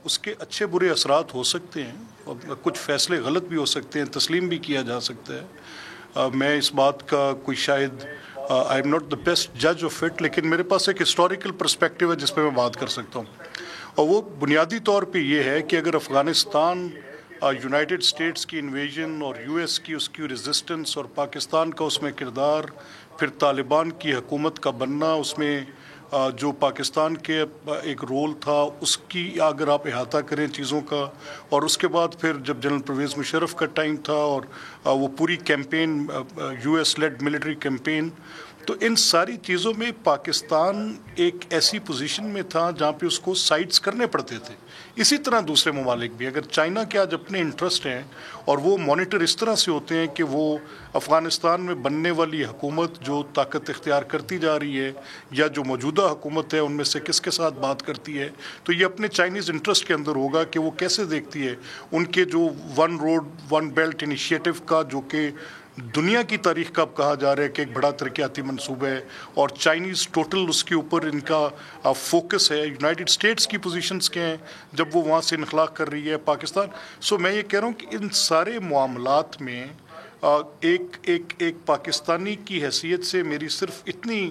اس کے اچھے برے اثرات ہو سکتے ہیں, کچھ فیصلے غلط بھی ہو سکتے ہیں, تسلیم بھی کیا جا سکتا ہے. میں اس بات کا کوئی شاید I am not the best جج آف اٹ, لیکن میرے پاس ایک ہسٹوریکل پرسپیکٹیو ہے جس پہ میں بات کر سکتا ہوں, اور وہ بنیادی طور پہ یہ ہے کہ اگر افغانستان یونائٹڈ اسٹیٹس کی انویژن اور یو ایس کی اس کی ریزسٹنس اور پاکستان کا اس میں کردار, پھر طالبان کی حکومت کا بننا, اس میں جو پاکستان کے ایک رول تھا اس کی اگر آپ احاطہ کریں چیزوں کا, اور اس کے بعد پھر جب جنرل پرویز مشرف کا ٹائم تھا اور وہ پوری campaign U S lead military campaign, تو ان ساری چیزوں میں پاکستان ایک ایسی پوزیشن میں تھا جہاں پہ اس کو سائڈس کرنے پڑتے تھے. اسی طرح دوسرے ممالک بھی, اگر چائنا کے آج اپنے انٹرسٹ ہیں اور وہ مانیٹر اس طرح سے ہوتے ہیں کہ وہ افغانستان میں بننے والی حکومت جو طاقت اختیار کرتی جا رہی ہے یا جو موجودہ حکومت ہے ان میں سے کس کے ساتھ بات کرتی ہے, تو یہ اپنے چائنیز انٹرسٹ کے اندر ہوگا کہ وہ کیسے دیکھتی ہے ان کے جو one road one belt initiative کا, جو کہ دنیا کی تاریخ کا اب کہا جا رہا ہے کہ ایک بڑا ترقیاتی منصوبہ ہے, اور چائنیز ٹوٹل اس کے اوپر ان کا فوکس ہے. یونائٹڈ اسٹیٹس کی پوزیشنز کے ہیں جب وہ وہاں سے انخلاء کر رہی ہے پاکستان. سو میں یہ کہہ رہا ہوں کہ ان سارے معاملات میں ایک پاکستانی کی حیثیت سے میری صرف اتنی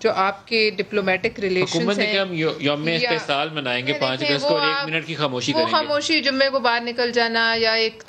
جو آپ کے ڈپلومیٹک ریلیشنز ہیں. ہم یوم استحصال منائیں گے 5 اگست کو اور 1 منٹ کی خاموشی کریں گے. وہ خاموشی جمعے کو باہر نکل جانا یا ایک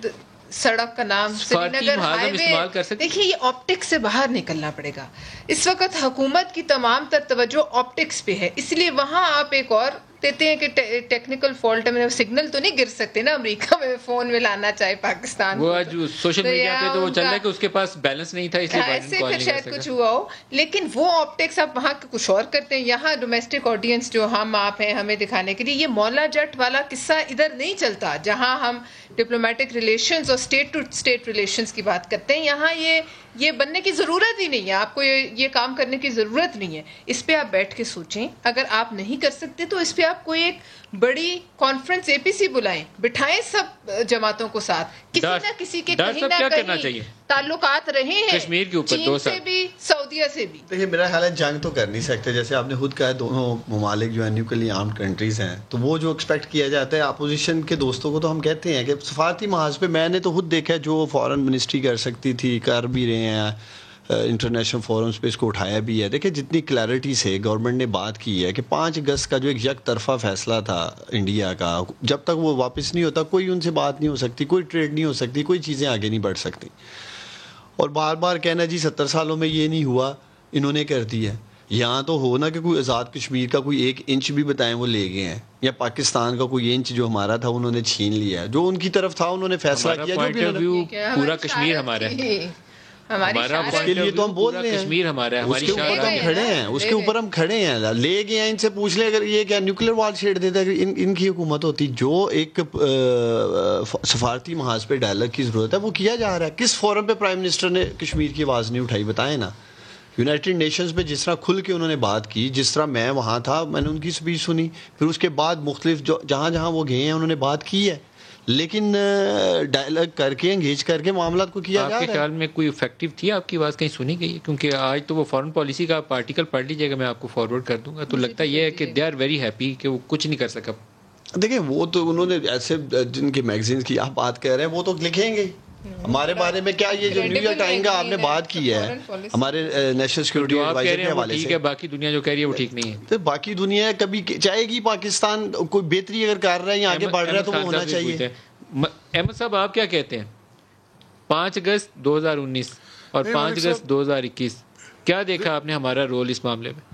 سڑک کا نام سری نگر ہائی وے, دیکھیے یہ آپٹکس سے باہر نکلنا پڑے گا. اس وقت حکومت کی تمام تر توجہ آپٹکس پہ ہے, اس لیے وہاں آپ ایک اور دیتے ہیں کہ ٹیکنیکل فالٹ میں سگنل تو نہیں گر سکتے نا امریکہ میں فون میں لانا چاہے پاکستان وہ آج سوشل میڈیا پہ تو وہ چل رہا ہے کہ اس کے پاس بیلنس نہیں تھا اس لیے ایسے پھر شاید کچھ ہوا ہو, لیکن وہ آپٹکس آپ وہاں کچھ اور کرتے ہیں. یہاں ڈومیسٹک آڈینس جو ہم آپ ہیں ہمیں دکھانے کے لیے یہ مولا جٹ والا قصہ ادھر نہیں چلتا جہاں ہم ڈپلومیٹک ریلیشنز اور اسٹیٹ ٹو اسٹیٹ ریلیشنز کی بات کرتے ہیں. یہاں یہ بننے کی ضرورت ہی نہیں ہے, آپ کو یہ کام کرنے کی ضرورت نہیں ہے. اس پہ آپ بیٹھ کے سوچیں, اگر آپ نہیں کر سکتے تو اس پہ آپ کوئی ایک بڑی کانفرنس APC بلائیں, بٹھائیں سب جماعتوں کو ساتھ, کسی نہ کسی کے کہیں نہ کہیں تعلقات رہے ہیں کشمیر کے اوپر, چین سے بھی سعودیہ سے بھی. دیکھیے میرا خیال ہے جنگ تو کر نہیں سکتے, جیسے آپ نے خود کہا دونوں ممالک جو ہیں نیوکلی آرمڈ کنٹریز ہیں, تو وہ جو ایکسپیکٹ کیا جاتا ہے اپوزیشن کے دوستوں کو تو ہم کہتے ہیں کہ سفارتی محاذ پہ میں نے تو خود دیکھا جو فارن منسٹری کر سکتی تھی کر بھی رہے ہیں, انٹرنیشنل فورمز پہ اس کو اٹھایا بھی ہے. دیکھیں جتنی کلیئرٹی سے گورنمنٹ نے بات کی ہے کہ 5 اگست کا جو ایک یک طرفہ فیصلہ تھا انڈیا کا, جب تک وہ واپس نہیں ہوتا کوئی ان سے بات نہیں ہو سکتی, کوئی ٹریڈ نہیں ہو سکتی, کوئی چیزیں آگے نہیں بڑھ سکتی. اور بار بار کہنا جی 70 سالوں میں یہ نہیں ہوا انہوں نے کر دی ہے. یہاں تو ہو نا کہ کوئی آزاد کشمیر کا کوئی 1 انچ بھی بتائیں وہ لے گئے ہیں, یا پاکستان کا کوئی انچ جو ہمارا تھا انہوں نے چھین لیا, جو ان کی طرف تھا انہوں نے فیصلہ کیا. جو پورا کشمیر ہمارا ہے, اس کے لیے تو ہم بول رہے ہیں کشمیر ہمارا ہے, اس کے اوپر ہم کھڑے ہیں, اس کے اوپر ہم کھڑے ہیں. لے گئے ہیں, ان سے پوچھ لیں اگر یہ کیا نیوکلیر وار چھیڑ دیتا ہے, ان کی حکومت ہوتی جو ایک سفارتی محاذ پہ ڈائلاگ کی ضرورت ہے وہ کیا جا رہا ہے. کس فورم پہ پرائم منسٹر نے کشمیر کی آواز نہیں اٹھائی بتائیں نا. یونائٹڈ نیشنز پہ جس طرح کھل کے انہوں نے بات کی, جس طرح میں وہاں تھا میں نے ان کی اسپیچ سنی, پھر اس کے بعد مختلف جہاں جہاں وہ گئے ہیں انہوں نے بات کی ہے, لیکن ڈائلاگ کر کے انگیج کر کے معاملات کو کیا جا رہا ہے. آپ کے خیال میں کوئی افیکٹو تھی آپ کی بات کہیں سنی گئی ہے؟ کیونکہ آج تو وہ فارن پالیسی کا آرٹیکل پڑھ لیجیے گا, میں آپ کو فارورڈ کر دوں گا, تو لگتا یہ ہے کہ دے آر ویری ہیپی کہ وہ کچھ نہیں کر سکا. دیکھیں وہ تو انہوں نے ایسے جن کے میگزینس کی آپ بات کر رہے ہیں وہ تو لکھیں گے ہمارے بارے میں. کیا یہ جو نیو یارک ٹائم کا آپ نے بات کی ہے ہمارے نیشنل سیکورٹی ایڈوائزر کے حوالے سے, باقی دنیا جو کہہ رہی ہے وہ ٹھیک نہیں ہے. تو باقی دنیا کبھی چاہے گی پاکستان کوئی بہتری اگر کر رہا ہے یا آگے بڑھ رہا ہے تو وہ ہونا چاہیے. احمد صاحب آپ کیا کہتے ہیں 5 اگست 2019 اور 5 اگست 2021 کیا دیکھا آپ نے ہمارا رول اس معاملے میں؟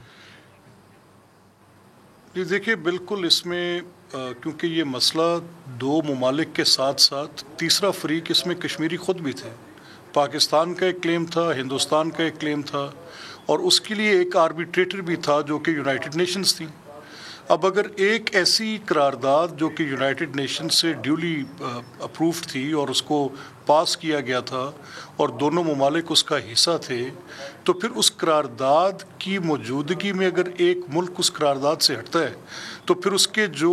جی دیکھیے بالکل اس میں کیونکہ یہ مسئلہ 2 ممالک کے ساتھ ساتھ تیسرا فریق اس میں کشمیری خود بھی تھے. پاکستان کا ایک کلیم تھا, ہندوستان کا ایک کلیم تھا, اور اس کے لیے ایک آربیٹریٹر بھی تھا جو کہ یونائٹڈ نیشنز تھی. اب اگر ایک ایسی قرارداد جو کہ یونائٹڈ نیشن سے ڈیولی اپرووڈ تھی اور اس کو پاس کیا گیا تھا اور دونوں ممالک اس کا حصہ تھے, تو پھر اس قرارداد کی موجودگی میں اگر ایک ملک اس قرارداد سے ہٹتا ہے تو پھر اس کے جو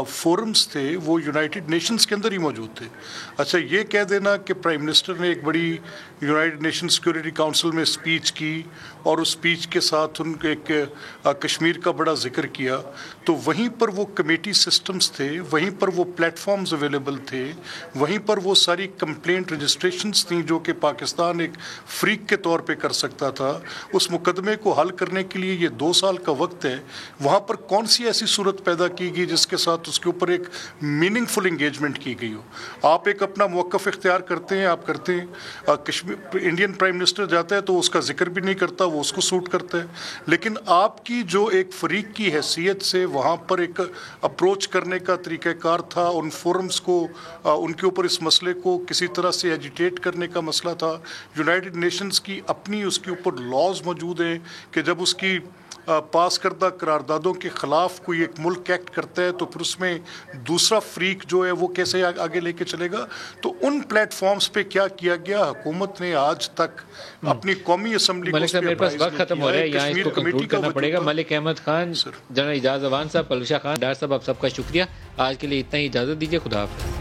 فورمز تھے وہ یونائٹڈ نیشنز کے اندر ہی موجود تھے. اچھا یہ کہہ دینا کہ پرائم منسٹر نے ایک بڑی یونائٹڈ نیشن سیکورٹی کاؤنسل میں اسپیچ کی اور اس اسپیچ کے ساتھ ان کے ایک کشمیر کا بڑا ذکر کیا, تو وہیں پر وہ کمیٹی سسٹمز تھے, وہیں پر وہ پلیٹ فارمز اویلیبل تھے, وہیں پر وہ ساری کمپلینٹ رجسٹریشنز تھیں جو کہ پاکستان ایک فریق کے طور پہ کر سکتا تھا. اس مقدمے کو حل کرنے کے لیے یہ 2 سال کا وقت ہے. وہاں پر کون سی ایسی صورت پیدا کی گئی جس کے ساتھ اس کے اوپر ایک میننگ فل انگیجمنٹ کی گئی ہو؟ آپ ایک اپنا موقف اختیار کرتے ہیں, آپ کرتے ہیں, انڈین پرائم منسٹر جاتا ہے تو اس کا ذکر بھی نہیں کرتا, وہ اس کو سوٹ کرتا ہے, لیکن آپ کی جو ایک فریق کی حیثیت سے وہاں پر ایک اپروچ کرنے کا طریقہ کار تھا, ان فورمز کو ان کے اوپر اس مسئلے کو کسی طرح سے ایجیٹیٹ کرنے کا مسئلہ تھا. یونائٹڈ نیشنز کی اپنی اس کے اوپر لاز موجود ہیں کہ جب اس کی پاس کردہ قراردادوں کے خلاف کوئی ایک ملک ایکٹ کرتا ہے تو پھر اس میں دوسرا فریق جو ہے وہ کیسے آگے لے کے چلے گا. تو ان پلیٹ فارمز پہ کیا کیا گیا؟ حکومت نے آج تک اپنی قومی اسمبلی ملک صاحب میرے پاس وقت ختم ہو رہا ہے, یہاں اس کو کنکلوڈ کرنا پڑے گا. ملک احمد خان, جنرل اعجاز اوان صاحب, پلوشا خان ڈار صاحب, آپ سب کا شکریہ. آج کے لیے اتنا ہی, اجازت دیجیے, خدا حافظ.